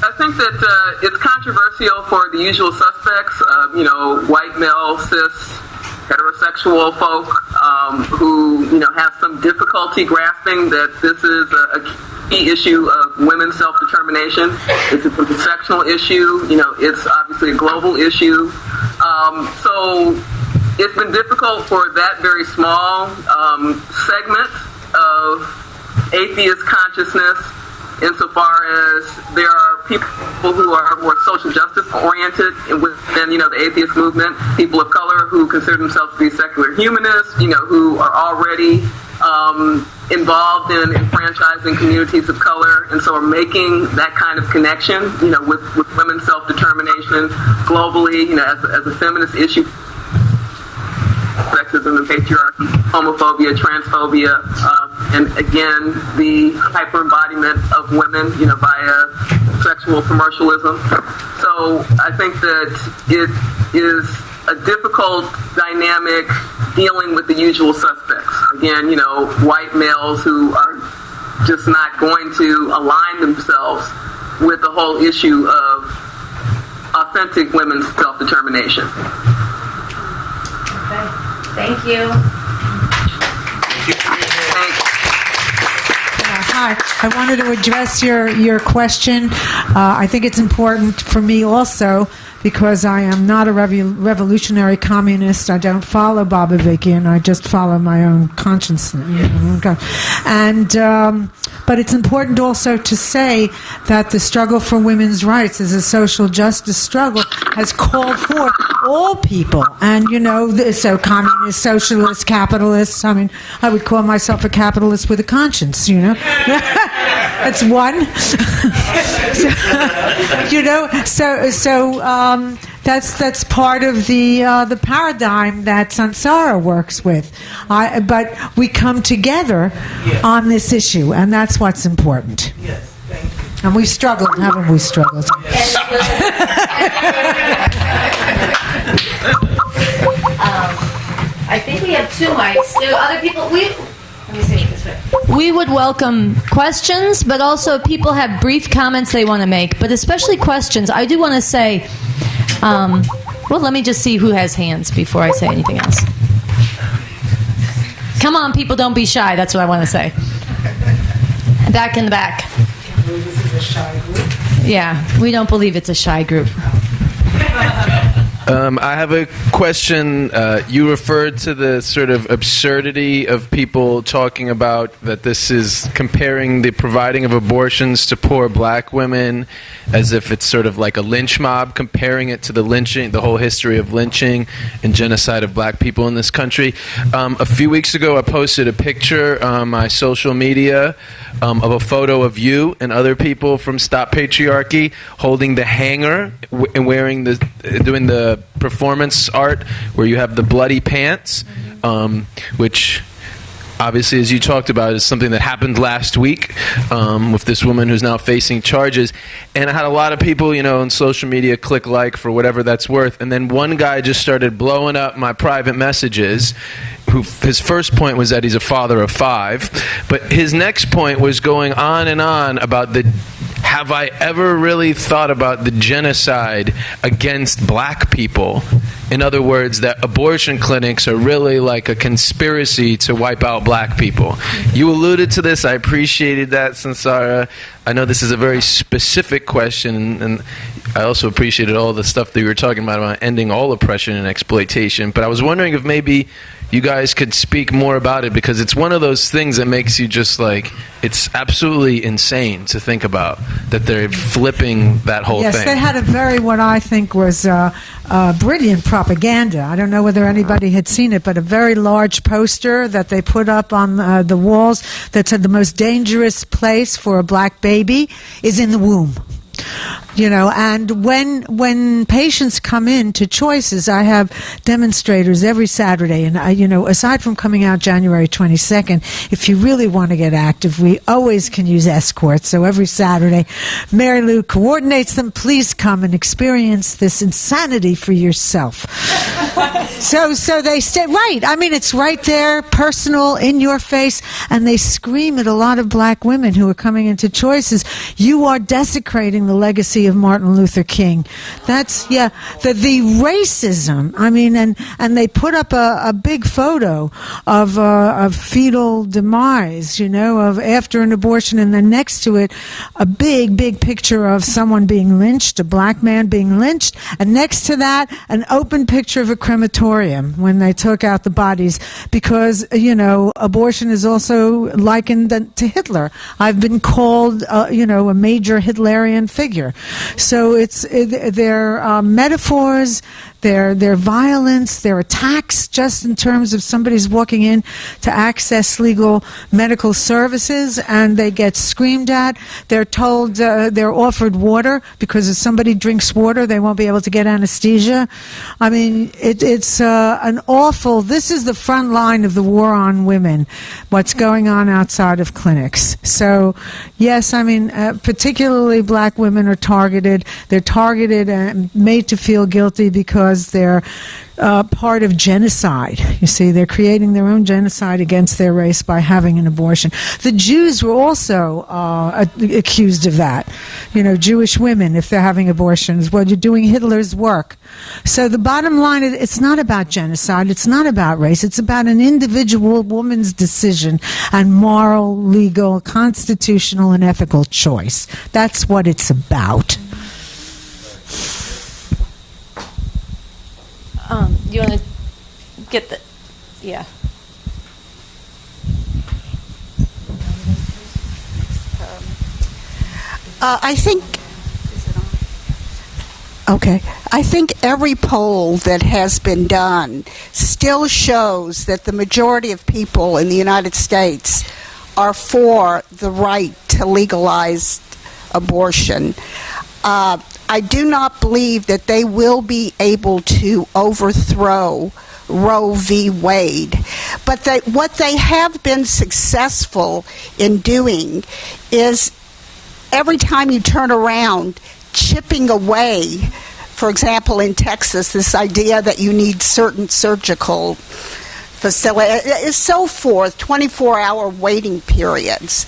I think that it's controversial for the usual suspects, white male, cis, heterosexual folk who, have some difficulty grasping that this is a key issue of women's self-determination. It's a intersectional issue. It's obviously a global issue. So It's been difficult for that very small segment of atheist consciousness, insofar as there are people who are more social justice oriented within, the atheist movement, people of color who consider themselves to be secular humanists, who are already involved in enfranchising communities of color, and so are making that kind of connection, with women's self-determination globally, as a feminist issue. Sexism and patriarchy, homophobia, transphobia, and again, the hyper-embodiment of women, via sexual commercialism. So I think that it is a difficult dynamic dealing with the usual suspects. Again, white males who are just not going to align themselves with the whole issue of authentic women's self-determination. Thank you. Hi, I wanted to address your question. I think it's important for me also, because I am not a revolutionary communist. I don't follow Bob Avakian. I just follow my own conscience. But it's important also to say that the struggle for women's rights as a social justice struggle has called for all people. And, so communists, socialists, capitalists. I mean, I would call myself a capitalist with a conscience, That's one. That's part of the paradigm that Sunsara works with. But we come together on this issue, and that's what's important. Yes, thank you. And we've struggled, haven't we? Struggled. I think we have 2 mics. There are other people. Let me say it this way. We would welcome questions, but also people have brief comments they want to make, but especially questions. I do want to say, let me just see who has hands before I say anything else. Come on, people, don't be shy. That's what I want to say. Back in the back. This is a shy group. Yeah, we don't believe it's a shy group. I have a question. You referred to the sort of absurdity of people talking about that this is comparing the providing of abortions to poor black women as if it's sort of like a lynch mob, comparing it to the lynching, the whole history of lynching and genocide of black people in this country. A few weeks ago, I posted a picture on my social media of a photo of you and other people from Stop Patriarchy holding the hanger and doing the performance art where you have the bloody pants, which obviously, as you talked about, is something that happened last week with this woman who's now facing charges. And I had a lot of people, on social media click like for whatever that's worth. And then one guy just started blowing up my private messages. His first point was that he's a father of 5. But his next point was going on and on about have I ever really thought about the genocide against black people? In other words, that abortion clinics are really like a conspiracy to wipe out black people. You alluded to this. I appreciated that, Sunsara. I know this is a very specific question, and I also appreciated all the stuff that you were talking about ending all oppression and exploitation. But I was wondering if maybe you guys could speak more about it, because it's one of those things that makes you just like, it's absolutely insane to think about that they're flipping that whole thing. Yes, they had a very, what I think was brilliant propaganda. I don't know whether anybody had seen it, but a very large poster that they put up on the walls that said the most dangerous place for a black baby is in the womb. And when patients come in to Choices, I have demonstrators every Saturday, and aside from coming out January 22nd, if you really want to get active, we always can use escorts. So every Saturday, Mary Lou coordinates them. Please come and experience this insanity for yourself. So they stay right. I mean, it's right there, personal, in your face, and they scream at a lot of black women who are coming into Choices. You are desecrating the legacy legacy of Martin Luther King. That's, the racism. I mean, and they put up a big photo of fetal demise, of after an abortion, and then next to it, a big picture of someone being lynched, a black man being lynched, and next to that, an open picture of a crematorium when they took out the bodies, because, abortion is also likened to Hitler. I've been called, a major Hitlerian figure. So they're metaphors, their violence, their attacks, just in terms of somebody's walking in to access legal medical services and they get screamed at. They're told they're offered water because if somebody drinks water, they won't be able to get anesthesia. I mean, it's an awful. This is the front line of the war on women. What's going on outside of clinics? So, yes, I mean, particularly black women are targeted. They're targeted and made to feel guilty because they're part of genocide. You see, they're creating their own genocide against their race by having an abortion. The Jews were also accused of that. Jewish women, if they're having abortions, well, you're doing Hitler's work. So the bottom line is, it's not about genocide. It's not about race. It's about an individual woman's decision and moral, legal, constitutional, and ethical choice. That's what it's about. You want to get the... Yeah. I think... Okay. I think every poll that has been done still shows that the majority of people in the United States are for the right to legalize abortion. I do not believe that they will be able to overthrow Roe v. Wade. But what they have been successful in doing is every time you turn around, chipping away, for example, in Texas, this idea that you need certain surgical facilities, so forth, 24-hour waiting periods.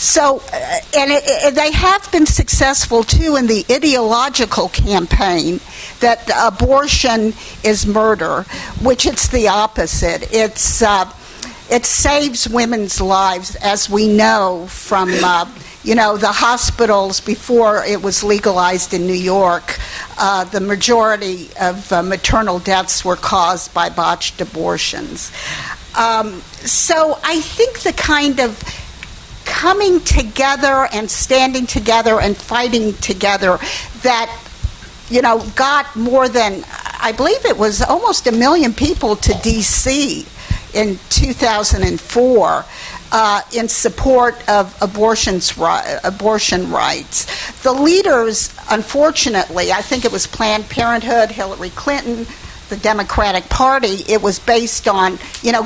They have been successful, too, in the ideological campaign that abortion is murder, which it's the opposite. It saves women's lives, as we know from, the hospitals before it was legalized in New York. The majority of maternal deaths were caused by botched abortions. So I think the kind of coming together and standing together and fighting together that, got more than, I believe it was almost 1 million people to D.C. in 2004 in support of abortion rights. The leaders, unfortunately, I think it was Planned Parenthood, Hillary Clinton, the Democratic Party, it was based on,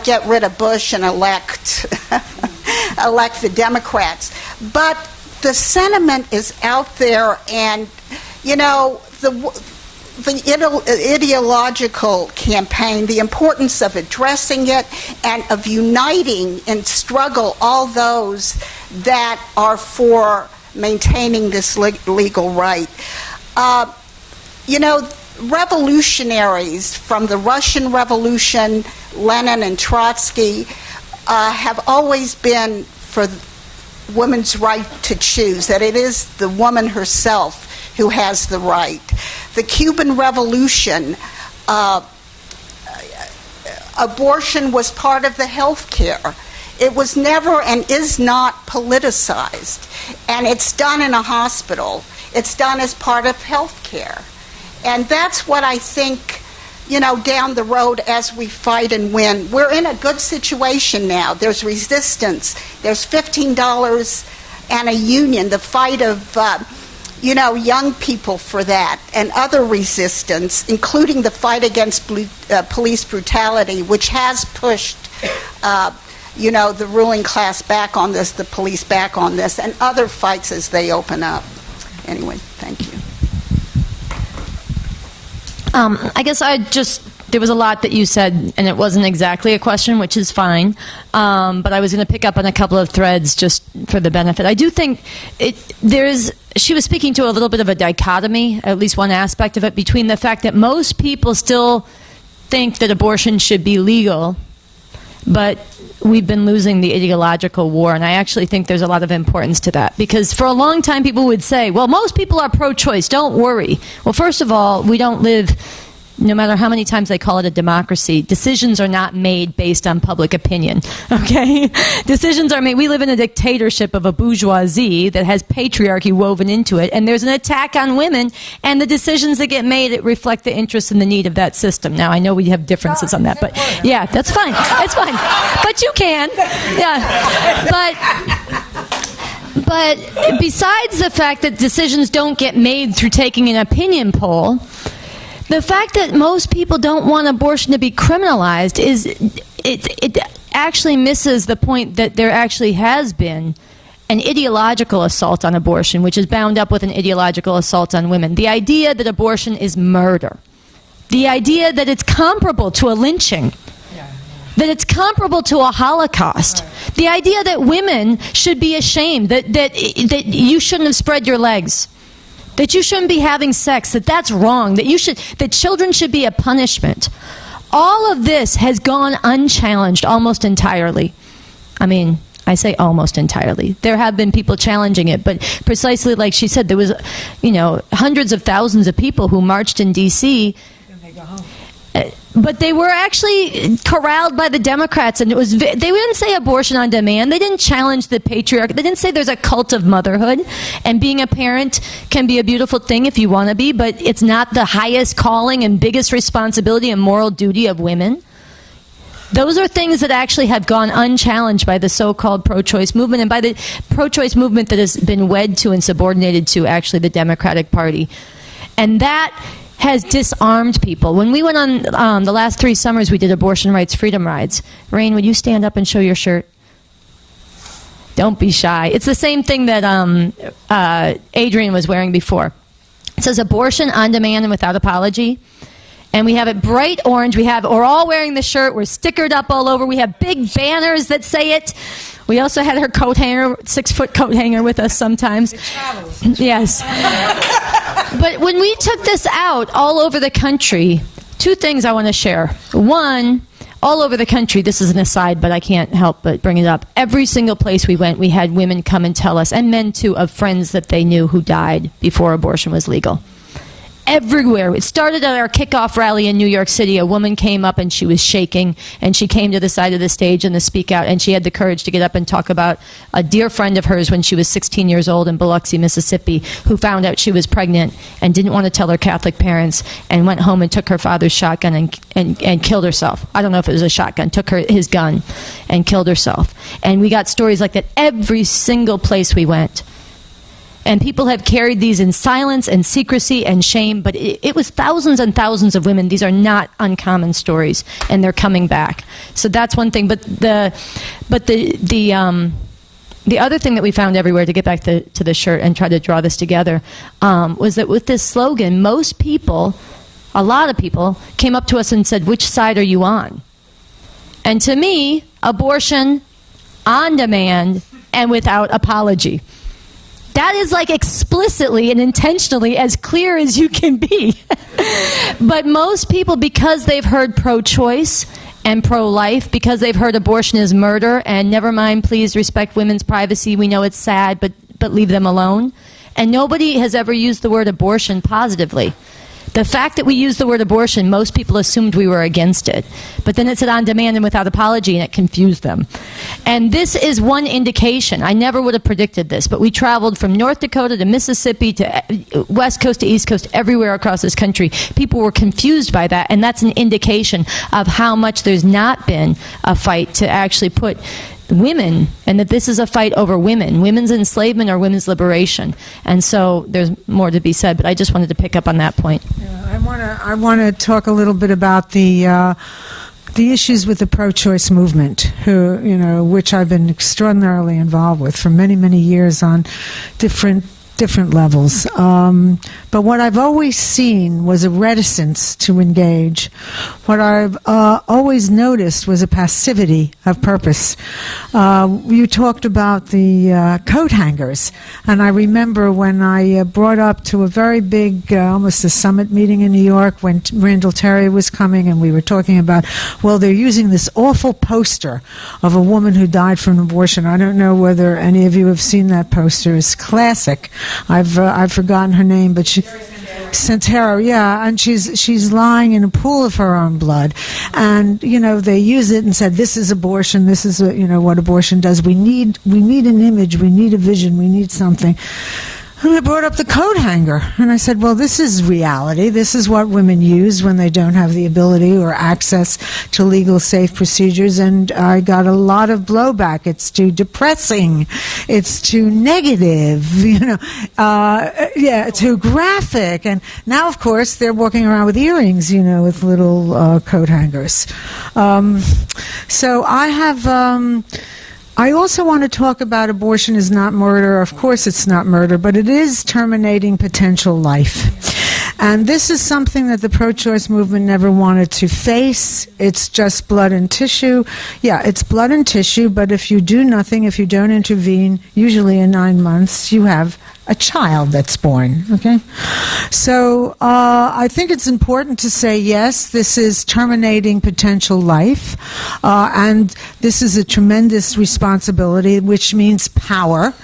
get rid of Bush and elect the Democrats. But the sentiment is out there, and, the ideological campaign, the importance of addressing it and of uniting in struggle all those that are for maintaining this legal right. Revolutionaries from the Russian Revolution, Lenin and Trotsky, have always been for women's right to choose, that it is the woman herself who has the right. The Cuban Revolution, abortion was part of the health care. It was never and is not politicized. And it's done in a hospital. It's done as part of health care. And that's what I think, down the road as we fight and win. We're in a good situation now. There's resistance. There's $15 and a union, the fight of, young people for that, and other resistance, including the fight against police brutality, which has pushed, the ruling class back on this, the police back on this, and other fights as they open up. Anyway, thank you. I guess I'd just there was a lot that you said, and it wasn't exactly a question, which is fine. But I was going to pick up on a couple of threads just for the benefit. I do think she was speaking to a little bit of a dichotomy, at least one aspect of it, between the fact that most people still think that abortion should be legal, but we've been losing the ideological war, and I actually think there's a lot of importance to that, because for a long time people would say, well, most people are pro-choice, don't worry. Well, first of all, we don't live, no matter how many times they call it a democracy, decisions are not made based on public opinion, okay? Decisions are made, we live in a dictatorship of a bourgeoisie that has patriarchy woven into it, and there's an attack on women, and the decisions that get made, it reflect the interest and the need of that system. Now, I know we have differences on that, but yeah, that's fine, it's fine. But you can, yeah. But besides the fact that decisions don't get made through taking an opinion poll, the fact that most people don't want abortion to be criminalized it actually misses the point that there actually has been an ideological assault on abortion, which is bound up with an ideological assault on women. The idea that abortion is murder. The idea that it's comparable to a lynching. That it's comparable to a Holocaust. Right. The idea that women should be ashamed, that you shouldn't have spread your legs. That you shouldn't be having sex, that's wrong, that children should be a punishment. All of this has gone unchallenged almost entirely. I mean, I say almost entirely. There have been people challenging it, but precisely like she said, there was, hundreds of thousands of people who marched in D.C. But they were actually corralled by the Democrats, and they didn't say abortion on demand. They didn't challenge the patriarchy. They didn't say there's a cult of motherhood, and being a parent can be a beautiful thing if you want to be, but it's not the highest calling and biggest responsibility and moral duty of women. Those are things that actually have gone unchallenged by the so-called pro-choice movement, and by the pro-choice movement that has been wed to and subordinated to actually the Democratic Party. And that has disarmed people. When we went on the last 3 summers, we did abortion rights freedom rides. Rain, would you stand up and show your shirt? Don't be shy. It's the same thing that Adrian was wearing before. It says abortion on demand and without apology. And we have it bright orange. We're all wearing the shirt. We're stickered up all over. We have big banners that say it. We also had her coat hanger, 6-foot coat hanger with us sometimes. It travels. Yes. But when we took this out all over the country, 2 things I want to share. One, all over the country, this is an aside, but I can't help but bring it up. Every single place we went, we had women come and tell us, and men too, of friends that they knew who died before abortion was legal. Everywhere. It started at our kickoff rally in New York City. A woman came up and she was shaking, and she came to the side of the stage and to speak out, and she had the courage to get up and talk about a dear friend of hers when she was 16 years old in Biloxi, Mississippi, who found out she was pregnant and didn't want to tell her Catholic parents, and went home and took her father's shotgun and killed herself. I don't know if it was a shotgun, took his gun and killed herself. And we got stories like that every single place we went. And people have carried these in silence and secrecy and shame, but it was thousands and thousands of women. These are not uncommon stories, and they're coming back. So that's one thing. But the other thing that we found everywhere, to get back to the shirt and try to draw this together, was that with this slogan, most people, a lot of people, came up to us and said, "Which side are you on?" And to me, abortion on demand and without apology. That is like explicitly and intentionally as clear as you can be. But most people, because they've heard pro-choice and pro-life, because they've heard abortion is murder, and never mind, please respect women's privacy, we know it's sad, but leave them alone. And nobody has ever used the word abortion positively. The fact that we used the word abortion, most people assumed we were against it. But then it said on demand and without apology, and it confused them. And this is one indication. I never would have predicted this, but we traveled from North Dakota to Mississippi to West Coast to East Coast, everywhere across this country. People were confused by that, and that's an indication of how much there's not been a fight to actually put women, and that this is a fight over women's enslavement or women's liberation. And so there's more to be said, but I just wanted to pick up on that point. Yeah, I want to talk a little bit about the issues with the pro-choice movement, which I've been extraordinarily involved with for many, many years on different different levels. But what I've always seen was a reticence to engage. What I've always noticed was a passivity of purpose. You talked about the coat hangers, and I remember when I brought up to a very big, almost a summit meeting in New York when Randall Terry was coming, and we were talking about, well, they're using this awful poster of a woman who died from abortion. I don't know whether any of you have seen that poster. It's classic. I've forgotten her name, but she... Santera, yeah, and she's lying in a pool of her own blood, and they use it and said, this is abortion, this is what abortion does. We need an image, we need a vision, we need something. And I brought up the coat hanger, and I said, well, this is reality. This is what women use when they don't have the ability or access to legal, safe procedures, and I got a lot of blowback. It's too depressing. It's too negative, too graphic. And now, of course, they're walking around with earrings, with little coat hangers. So I have... I also want to talk about abortion is not murder. Of course it's not murder, but it is terminating potential life. And this is something that the pro-choice movement never wanted to face. It's just blood and tissue. Yeah, it's blood and tissue, but if you do nothing, if you don't intervene, usually in 9 months, you have a child that's born, okay? So I think it's important to say, yes, this is terminating potential life, and this is a tremendous responsibility, which means power,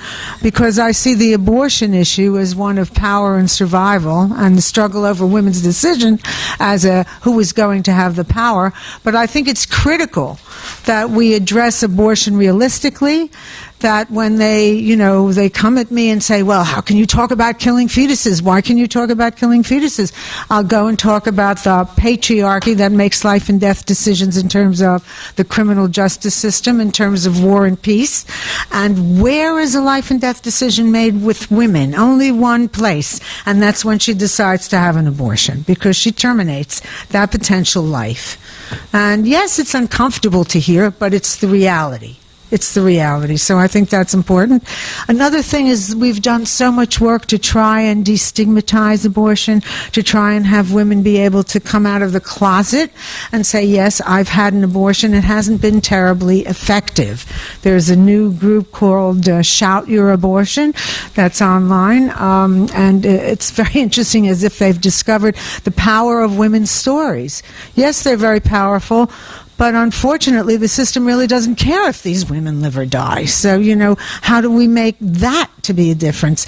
because I see the abortion issue as one of power and survival, and the struggle over women's decision as who is going to have the power. But I think it's critical that we address abortion realistically, that when they come at me and say, well, how can you talk about killing fetuses? Why can you talk about killing fetuses? I'll go and talk about the patriarchy that makes life and death decisions in terms of the criminal justice system, in terms of war and peace. And where is a life and death decision made with women? Only one place, and that's when she decides to have an abortion, because she terminates that potential life. And yes, it's uncomfortable to hear, but it's the reality. It's the reality. So I think that's important. Another thing is we've done so much work to try and destigmatize abortion, to try and have women be able to come out of the closet and say, yes, I've had an abortion. It hasn't been terribly effective. There's a new group called Shout Your Abortion that's online, and it's very interesting, as if they've discovered the power of women's stories. Yes, they're very powerful, but unfortunately, the system really doesn't care if these women live or die. So, how do we make that to be a difference?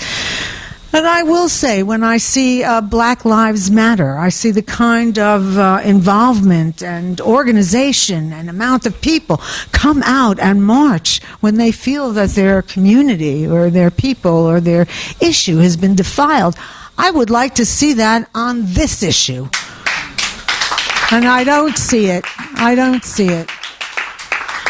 And I will say, when I see Black Lives Matter, I see the kind of involvement and organization and amount of people come out and march when they feel that their community or their people or their issue has been defiled. I would like to see that on this issue. And I don't see it. I don't see it.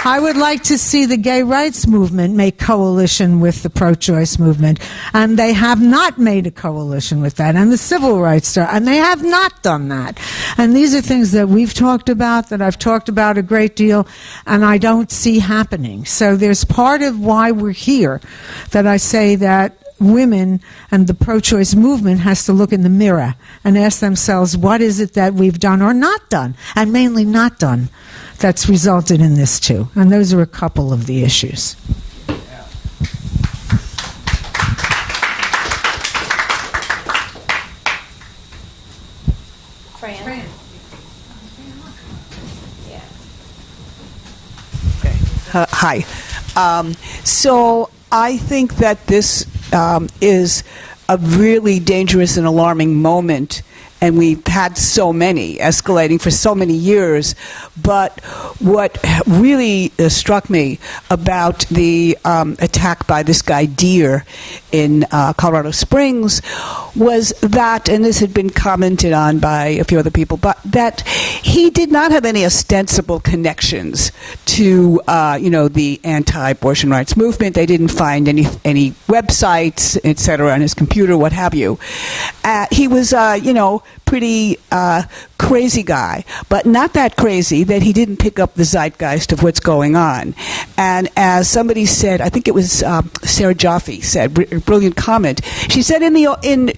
I would like to see the gay rights movement make coalition with the pro-choice movement. And they have not made a coalition with that. And the civil rights, and they have not done that. And these are things that we've talked about, that I've talked about a great deal, and I don't see happening. So there's part of why we're here that I say that women and the pro-choice movement has to look in the mirror and ask themselves, what is it that we've done or not done, and mainly not done, that's resulted in this too. And those are a couple of the issues. Fran. Hi. So I think that this is a really dangerous and alarming moment, and we've had so many escalating for so many years. But what really struck me about the attack by this guy Deere in Colorado Springs was that, and this had been commented on by a few other people, but that he did not have any ostensible connections to the anti-abortion rights movement. They didn't find any websites, etc., on his computer, what have you. He was pretty crazy guy, but not that crazy that he didn't pick up the zeitgeist of what's going on. And as somebody said, I think it was Sarah Jaffe said, brilliant comment. She said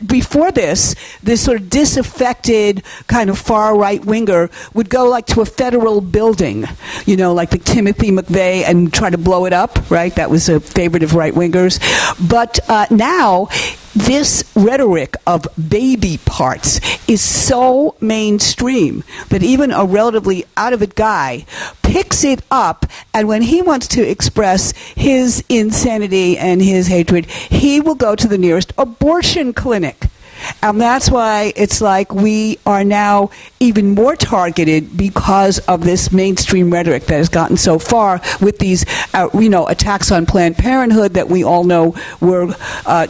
before this sort of disaffected kind of far right winger would go like to a federal building, like the Timothy McVeigh, and try to blow it up. Right, that was a favorite of right wingers. But now, this rhetoric of baby parts is so mainstream that even a relatively out-of-it guy picks it up, and when he wants to express his insanity and his hatred, he will go to the nearest abortion clinic. And that's why it's like we are now even more targeted because of this mainstream rhetoric that has gotten so far with these, attacks on Planned Parenthood that we all know were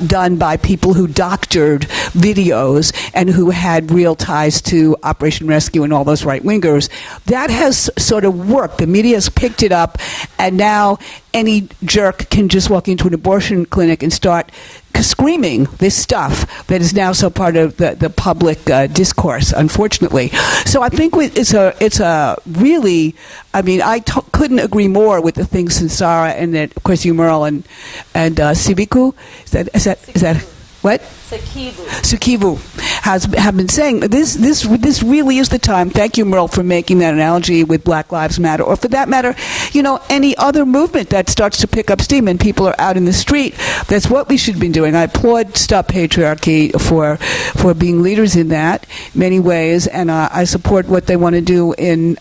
done by people who doctored videos and who had real ties to Operation Rescue and all those right-wingers. That has sort of worked. The media has picked it up, and now any jerk can just walk into an abortion clinic and start screaming this stuff that is now so part of the public discourse, unfortunately. So I think it's a really, I couldn't agree more with the things Sunsara and that, of course, you, Merle, and Sikivu. Is that what? Sikivu have been saying. This really is the time. Thank you, Merle, for making that analogy with Black Lives Matter, or for that matter, any other movement that starts to pick up steam and people are out in the street. That's what we should be doing. I applaud Stop Patriarchy for being leaders in that many ways, and I support what they want to do in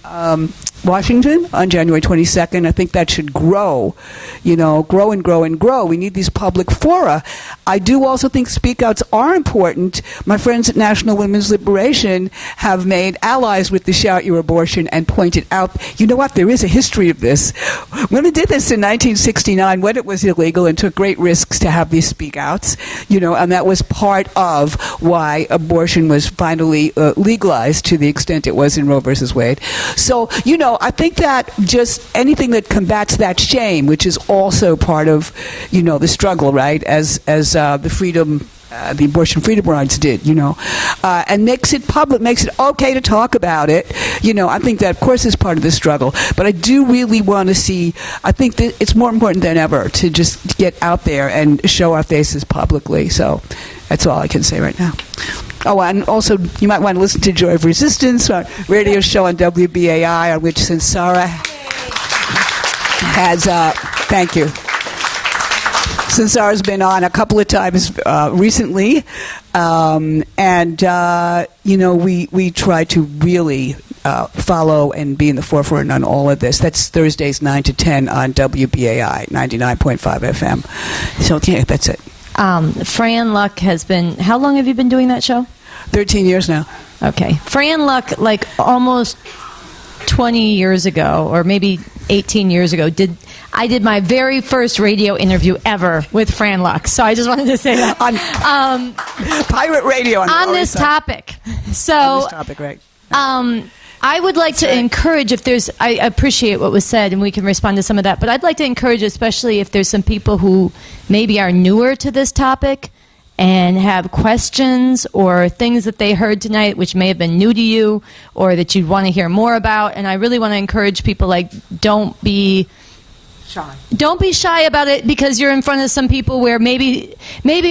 Washington on January 22nd. I think that should grow, grow and grow and grow. We need these public fora. I do also think speak-outs are important. My friends at National Women's Liberation have made allies with the Shout Your Abortion and pointed out, you know what, there is a history of this. Women did this in 1969 when it was illegal and took great risks to have these speak-outs, and that was part of why abortion was finally legalized to the extent it was in Roe versus Wade. So, I think that just anything that combats that shame, which is also part of, the struggle, right, as the abortion freedom rights did, and makes it public, makes it okay to talk about it. I think that, of course, is part of the struggle. But I do really want to see, I think that it's more important than ever to just get out there and show our faces publicly. So that's all I can say right now. Oh, and also, you might want to listen to Joy of Resistance, our radio show on WBAI, on which Sunsara has, thank you. Sunsara's been on a couple of times recently, we try to really follow and be in the forefront on all of this. That's Thursdays 9 to 10 on WBAI 99.5 FM. So, yeah, that's it. Fran Luck has been, how long have you been doing that show? 13 years now. Okay. Fran Luck, like almost 20 years ago, or maybe 18 years ago, I did my very first radio interview ever with Fran Luck. So I just wanted to say that. On pirate radio. On this topic. So, on this topic, right. I would like to encourage, I appreciate what was said, and we can respond to some of that, but I'd like to encourage, especially if there's some people who maybe are newer to this topic and have questions or things that they heard tonight which may have been new to you or that you'd want to hear more about. And I really want to encourage people, don't be shy about it, because you're in front of some people where maybe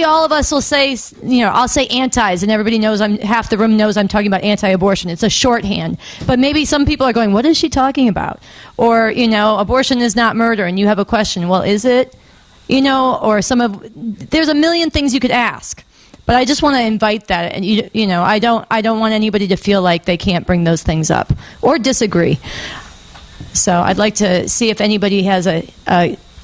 all of us will say, I'll say antis, and everybody knows, half the room knows I'm talking about anti-abortion. It's a shorthand. But maybe some people are going, what is she talking about? Or, abortion is not murder, and you have a question. Well, is it? Or there's a million things you could ask. But I just want to invite that, and I don't want anybody to feel like they can't bring those things up or disagree. So I'd like to see if anybody has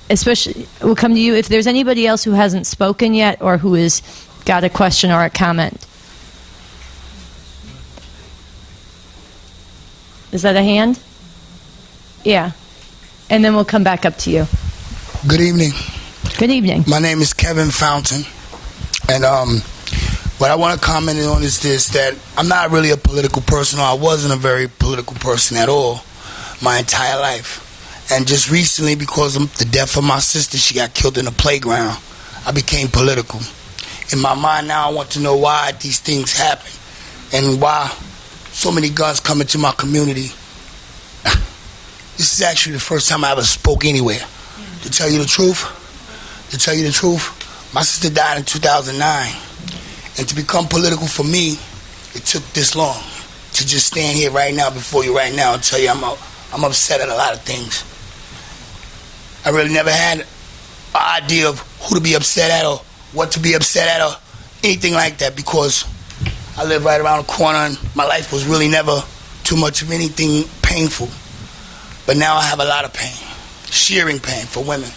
especially, we'll come to you, if there's anybody else who hasn't spoken yet or who has got a question or a comment. Is that a hand? Yeah. And then we'll come back up to you. Good evening. Good evening. My name is Kevin Fountain. And what I want to comment on is this, that I'm not really a political person, or I wasn't a very political person at all my entire life. And just recently, because of the death of my sister, she got killed in a playground, I became political. In my mind now, I want to know why these things happen. and why so many guns come into my community. This is actually the first time I ever spoke anywhere. To tell you the truth, my sister died in 2009. And to become political for me, it took this long. To just stand here right now before you right now and tell you I'm upset at a lot of things. I really never had an idea of who to be upset at or what to be upset at or anything like that, because I live right around the corner and my life was really never too much of anything painful. But now I have a lot of pain, shearing pain for women.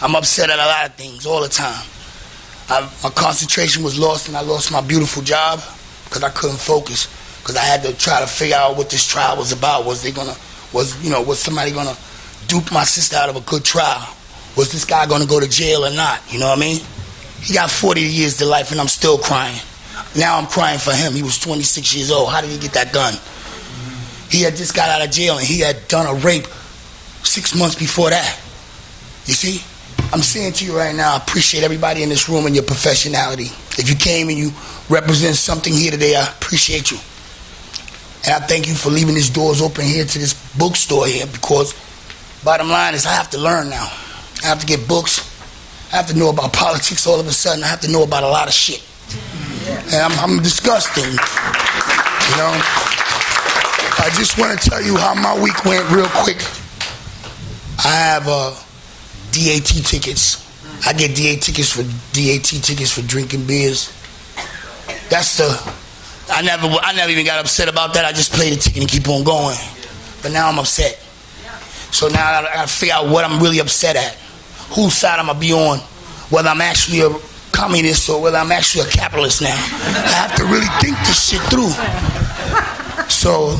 I'm upset at a lot of things all the time. My concentration was lost, and I lost my beautiful job because I couldn't focus, because I had to try to figure out what this trial was about. Was somebody gonna dupe my sister out of a good trial? Was this guy gonna go to jail or not? You know what I mean? He got 40 years to life, and I'm still crying. Now I'm crying for him. He was 26 years old. How did he get that gun? He had just got out of jail, and he had done a rape 6 months before that. You see? I'm saying to you right now, I appreciate everybody in this room and your professionality. If you came and you represent something here today, I appreciate you. And I thank you for leaving these doors open here to this bookstore here, because bottom line is I have to learn now. I have to get books. I have to know about politics all of a sudden. I have to know about a lot of shit. And I'm disgusted. You know? I just want to tell you how my week went real quick. I have DAT tickets. I get DAT tickets for drinking beers. That's I never even got upset about that. I just play the ticket and keep on going. But now I'm upset. So now I gotta figure out what I'm really upset at. Whose side I'm gonna be on. Whether I'm actually a communist or whether I'm actually a capitalist now. I have to really think this shit through. So,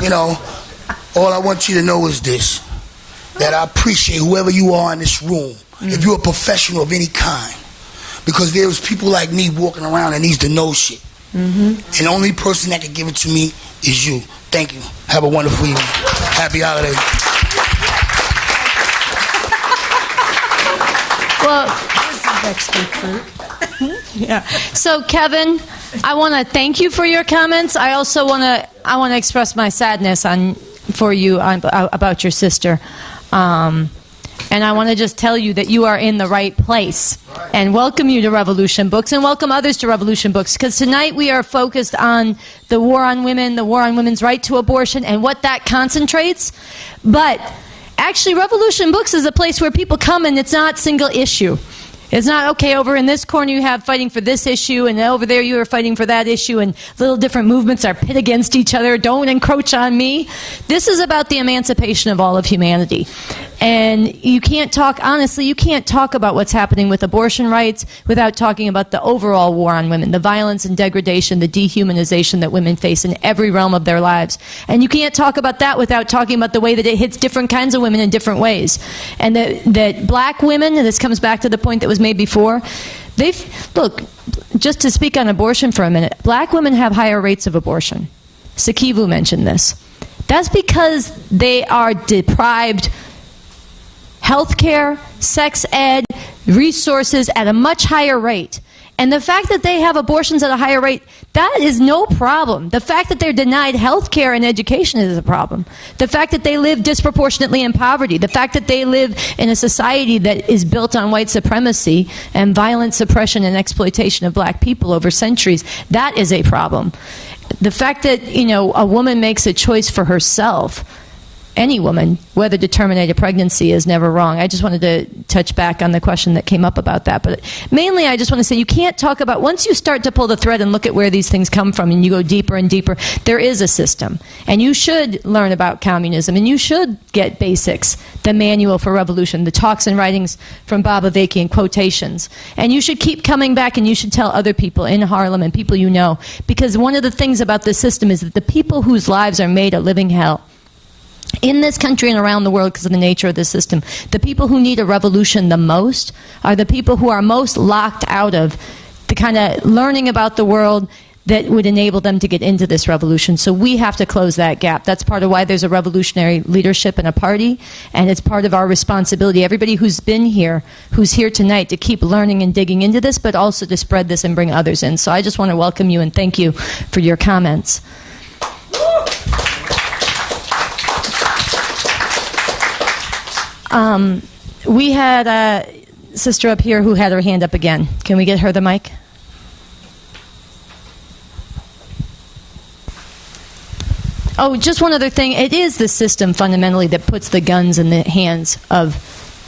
you know, all I want you to know is this. That I appreciate whoever you are in this room. If you're a professional of any kind. Because there's people like me walking around that needs to know shit. And the only person that can give it to me is you. Thank you. Have a wonderful evening. Happy holidays. Well, yeah. So, Kevin, I want to thank you for your comments. I also want to express my sadness for you about your sister. And I want to just tell you that you are in the right place, and welcome you to Revolution Books, and welcome others to Revolution Books, because tonight we are focused on the war on women, the war on women's right to abortion, and what that concentrates. But actually, Revolution Books is a place where people come and it's not single issue. It's not, okay, over in this corner you have fighting for this issue, and over there you are fighting for that issue, and little different movements are pit against each other. Don't encroach on me. This is about the emancipation of all of humanity. And you can't talk, honestly, you can't talk about what's happening with abortion rights without talking about the overall war on women, the violence and degradation, the dehumanization that women face in every realm of their lives. And you can't talk about that without talking about the way that it hits different kinds of women in different ways. And that black women, and this comes back to the point that was made before, look, just to speak on abortion for a minute, black women have higher rates of abortion. Sikivu mentioned this. That's because they are deprived healthcare, sex ed, resources at a much higher rate. And the fact that they have abortions at a higher rate, that is no problem. The fact that they're denied health care and education is a problem. The fact that they live disproportionately in poverty, the fact that they live in a society that is built on white supremacy and violent suppression and exploitation of black people over centuries, that is a problem. The fact that, a woman makes a choice for herself, any woman, whether to terminate a pregnancy, is never wrong. I just wanted to touch back on the question that came up about that. But mainly I just want to say you can't talk about, once you start to pull the thread and look at where these things come from and you go deeper and deeper, there is a system. And you should learn about communism, and you should get basics, the manual for revolution, the talks and writings from Bob Avakian, quotations. And you should keep coming back, and you should tell other people in Harlem and people you know. Because one of the things about this system is that the people whose lives are made a living hell in this country and around the world because of the nature of the system, the people who need a revolution the most are the people who are most locked out of the kind of learning about the world, that would enable them to get into this revolution. So we have to close that gap. That's part of why there's a revolutionary leadership in a party, and it's part of our responsibility. Everybody who's been here, who's here tonight, to keep learning and digging into this, but also to spread this and bring others in. So I just want to welcome you and thank you for your comments. We had a sister up here who had her hand up again. Can we get her the mic? Oh, just one other thing. It is the system fundamentally that puts the guns in the hands of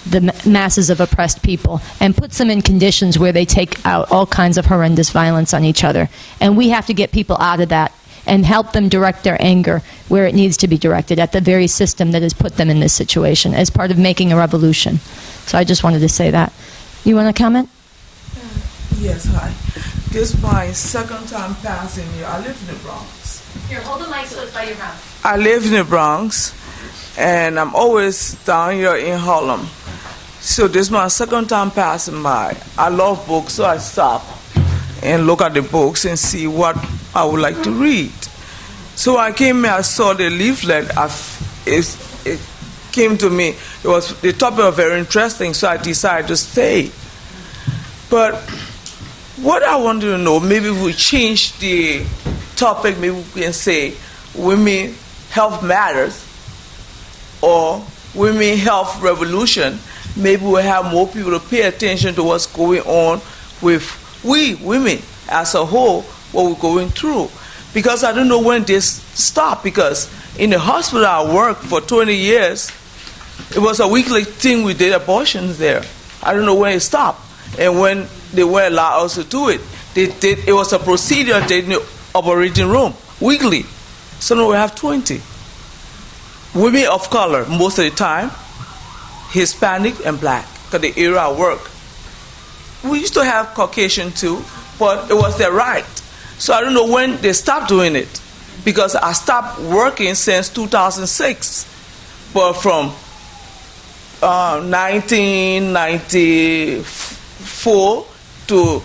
the masses of oppressed people and puts them in conditions where they take out all kinds of horrendous violence on each other. And we have to get people out of that and help them direct their anger where it needs to be directed, at the very system that has put them in this situation, as part of making a revolution. So I just wanted to say that. You want to comment? Yes, hi. This is my second time passing here. I live in the Bronx. Here, hold the mic so it's by your mouth. I live in the Bronx, and I'm always down here in Harlem. So this is my second time passing by. I love books, so I stop and look at the books and see what I would like to read. So I came here, I saw the leaflet. It came to me. The topic was very interesting, so I decided to stay. But what I wanted to know, maybe if we change the topic, maybe we can say women health matters or women health revolution. Maybe we'll have more people to pay attention to what's going on with we women as a whole, what we're going through. Because I don't know when this stopped, because in the hospital I worked for 20 years, it was a weekly thing, we did abortions there. I don't know when it stopped. And when they were allowed us to do it, it was a procedure they did in the operating room, weekly. So now we have 20. Women of color, most of the time, Hispanic and black, because the area I work. We used to have Caucasian too, but it was their right. So I don't know when they stopped doing it, because I stopped working since 2006. But from 1994 to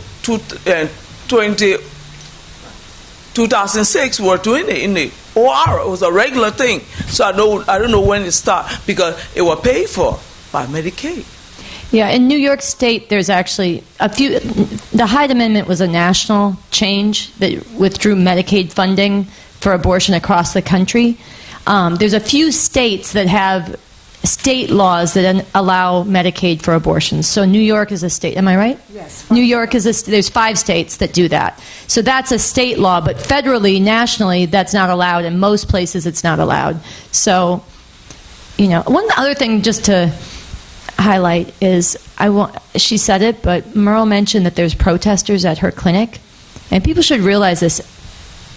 2006, we were doing it in the OR. It was a regular thing. So I don't know when it started, because it was paid for by Medicaid. Yeah, in New York State, there's actually a few. The Hyde Amendment was a national change that withdrew Medicaid funding for abortion across the country. There's a few states that have state laws that allow Medicaid for abortions. So New York is a state. Am I right? Yes. New York is there's 5 states that do that. So that's a state law, but federally, nationally, that's not allowed. In most places, it's not allowed. So, one other thing just to highlight is, she said it, but Merle mentioned that there's protesters at her clinic, and people should realize this.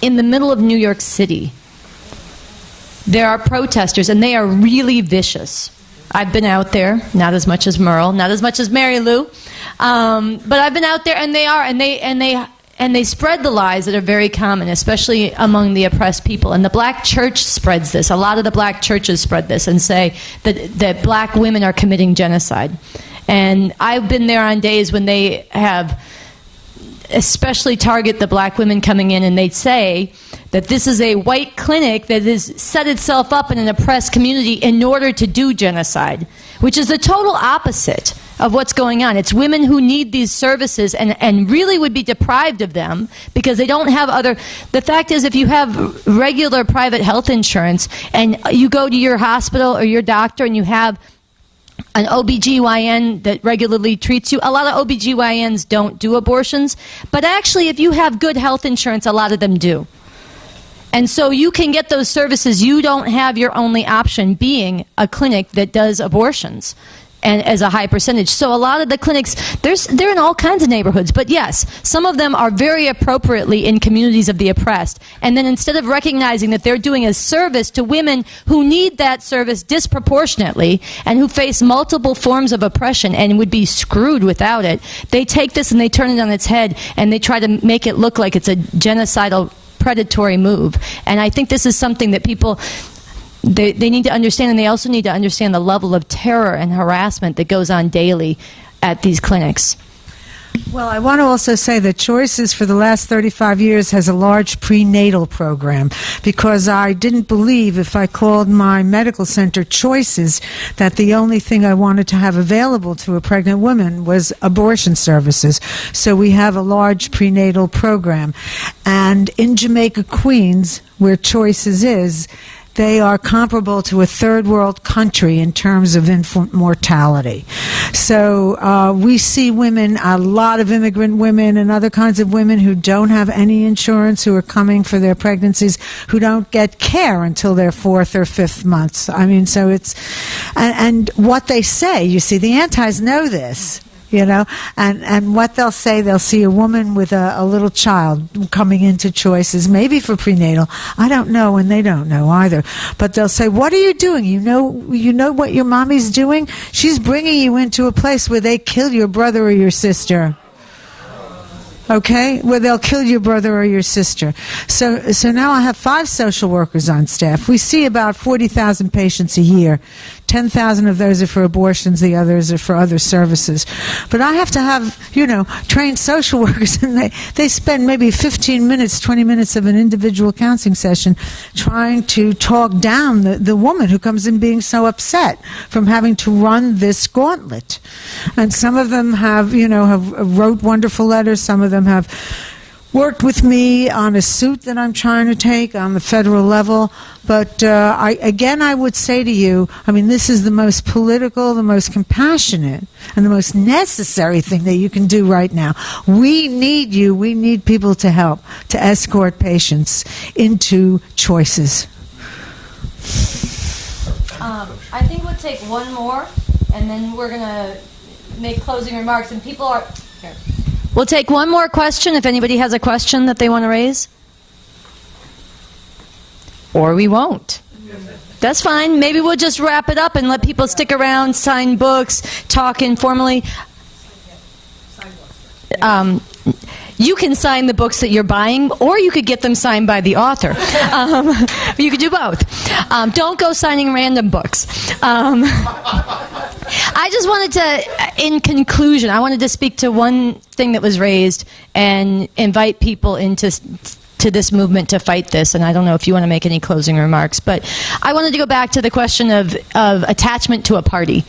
In the middle of New York City, there are protesters, and they are really vicious. I've been out there, not as much as Merle, not as much as Mary Lou, but I've been out there, and they spread the lies that are very common, especially among the oppressed people. And the black church spreads this. A lot of the black churches spread this and say that black women are committing genocide. And I've been there on days when they have especially target the black women coming in, and they'd say that this is a white clinic that has set itself up in an oppressed community in order to do genocide, which is the total opposite of what's going on. It's women who need these services and really would be deprived of them because they don't have other. The fact is, if you have regular private health insurance and you go to your hospital or your doctor and you have an OBGYN that regularly treats you. A lot of OBGYNs don't do abortions, but actually if you have good health insurance, a lot of them do. And so you can get those services. You don't have your only option being a clinic that does abortions, and as a high percentage. So a lot of the clinics, they're in all kinds of neighborhoods. But yes, some of them are very appropriately in communities of the oppressed. And then instead of recognizing that they're doing a service to women who need that service disproportionately and who face multiple forms of oppression and would be screwed without it, they take this and they turn it on its head and they try to make it look like it's a genocidal predatory move. And I think this is something that people... They need to understand, and they also need to understand the level of terror and harassment that goes on daily at these clinics. Well, I want to also say that Choices for the last 35 years has a large prenatal program, because I didn't believe if I called my medical center Choices that the only thing I wanted to have available to a pregnant woman was abortion services. So we have a large prenatal program. And in Jamaica, Queens, where Choices is, they are comparable to a third world country in terms of infant mortality. So we see women, a lot of immigrant women and other kinds of women who don't have any insurance, who are coming for their pregnancies, who don't get care until their 4th or 5th months. I mean, so it's, and what they say, you see, the antis know this. You know, and what they'll say, they'll see a woman with a little child coming into Choices, maybe for prenatal. I don't know, and they don't know either. But they'll say, "What are you doing? You know what your mommy's doing? She's bringing you into a place where they kill your brother or your sister." Okay, where they'll kill your brother or your sister. So now I have 5 social workers on staff. We see about 40,000 patients a year. 10,000 of those are for abortions, the others are for other services. But I have to have, trained social workers, and they spend maybe 15 minutes, 20 minutes of an individual counseling session trying to talk down the woman who comes in being so upset from having to run this gauntlet. And some of them have wrote wonderful letters, some of them have worked with me on a suit that I'm trying to take on the federal level. But I would say to you, this is the most political, the most compassionate, and the most necessary thing that you can do right now. We need you. We need people to help to escort patients into Choices. I think we'll take one more, and then we're going to make closing remarks. And people are here. We'll take one more question if anybody has a question that they want to raise. Or we won't. That's fine. Maybe we'll just wrap it up and let people stick around, sign books, talk informally. You can sign the books that you're buying, or you could get them signed by the author. You could do both. Don't go signing random books. I just wanted to, in conclusion, I wanted to speak to one thing that was raised and invite people into this movement to fight this. And I don't know if you want to make any closing remarks, but I wanted to go back to the question of attachment to a party.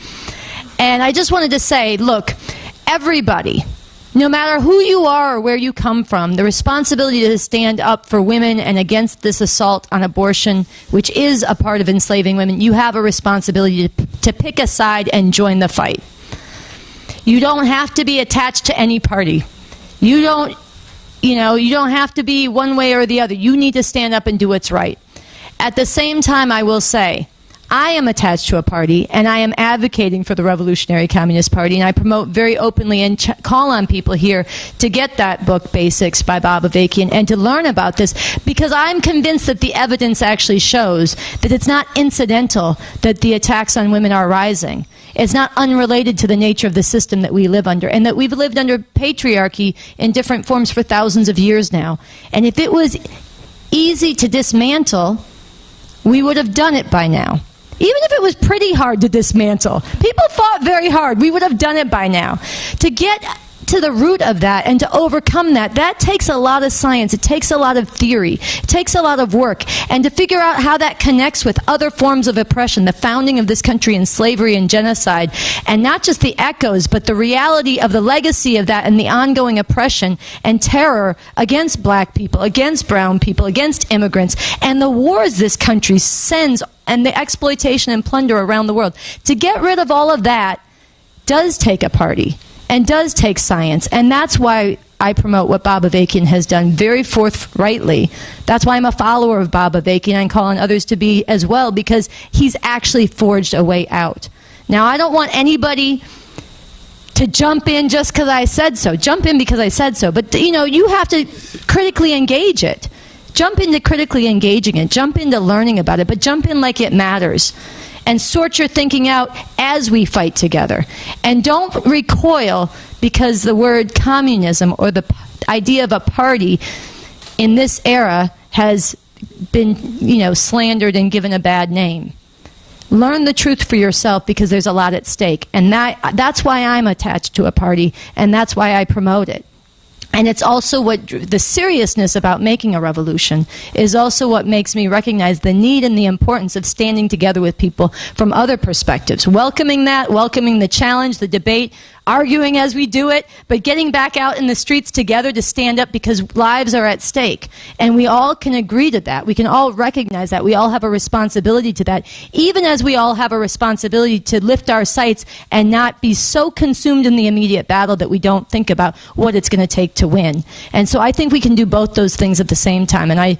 And I just wanted to say, look, everybody, no matter who you are or where you come from, the responsibility to stand up for women and against this assault on abortion, which is a part of enslaving women, you have a responsibility to pick a side and join the fight. You don't have to be attached to any party. You don't have to be one way or the other. You need to stand up and do what's right. At the same time, I will say, I am attached to a party, and I am advocating for the Revolutionary Communist Party, and I promote very openly and call on people here to get that book, Basics, by Bob Avakian, and to learn about this, because I'm convinced that the evidence actually shows that it's not incidental that the attacks on women are rising. It's not unrelated to the nature of the system that we live under, and that we've lived under patriarchy in different forms for thousands of years now. And if it was easy to dismantle, we would have done it by now. Even if it was pretty hard to dismantle, people fought very hard. We would have done it by now. To get to the root of that and to overcome that takes a lot of science. It takes a lot of theory. It takes a lot of work. And to figure out how that connects with other forms of oppression, the founding of this country and slavery and genocide, and not just the echoes, but the reality of the legacy of that and the ongoing oppression and terror against black people, against brown people, against immigrants, and the wars this country sends and the exploitation and plunder around the world. To get rid of all of that does take a party and does take science. And that's why I promote what Bob Avakian has done very forthrightly. That's why I'm a follower of Bob Avakian and call on others to be as well, because he's actually forged a way out. Now, I don't want anybody to jump in just because I said so. Jump in because I said so. But, you have to critically engage it. Jump into critically engaging it. Jump into learning about it. But jump in like it matters. And sort your thinking out as we fight together. And don't recoil because the word communism or the idea of a party in this era has been, slandered and given a bad name. Learn the truth for yourself, because there's a lot at stake. And that's why I'm attached to a party, and that's why I promote it. And it's also what the seriousness about making a revolution is also what makes me recognize the need and the importance of standing together with people from other perspectives. Welcoming the challenge, the debate, arguing as we do it, but getting back out in the streets together to stand up, because lives are at stake. And we all can agree to that. We can all recognize that. We all have a responsibility to that, even as we all have a responsibility to lift our sights and not be so consumed in the immediate battle that we don't think about what it's going to take to win. And so I think we can do both those things at the same time. And I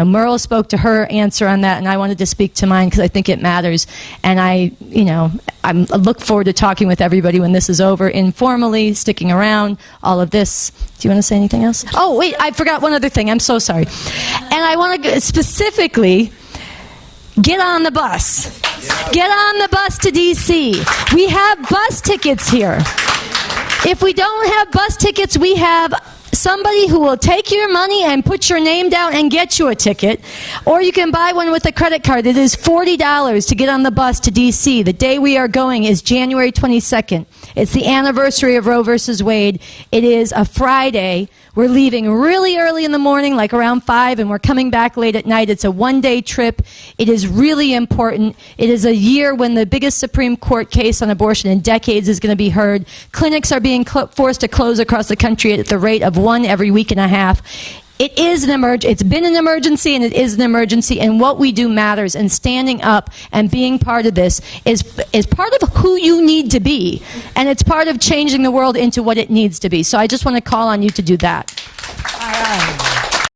Merle spoke to her answer on that, and I wanted to speak to mine because I think it matters. And I look forward to talking with everybody when this is over, informally, sticking around, all of this. Do you want to say anything else? Oh, wait, I forgot one other thing. I'm so sorry. And I want to specifically get on the bus. Get on the bus to D.C. We have bus tickets here. If we don't have bus tickets, we have somebody who will take your money and put your name down and get you a ticket. Or you can buy one with a credit card. It is $40 to get on the bus to D.C. The day we are going is January 22nd. It's the anniversary of Roe versus Wade. It is a Friday. We're leaving really early in the morning, like around 5, and we're coming back late at night. It's a one-day trip. It is really important. It is a year when the biggest Supreme Court case on abortion in decades is going to be heard. Clinics are being forced to close across the country at the rate of 1 every week and a half. It is an emergency. It's been an emergency, and it is an emergency, and what we do matters, and standing up and being part of this is part of who you need to be, and it's part of changing the world into what it needs to be. So I just want to call on you to do that. All right.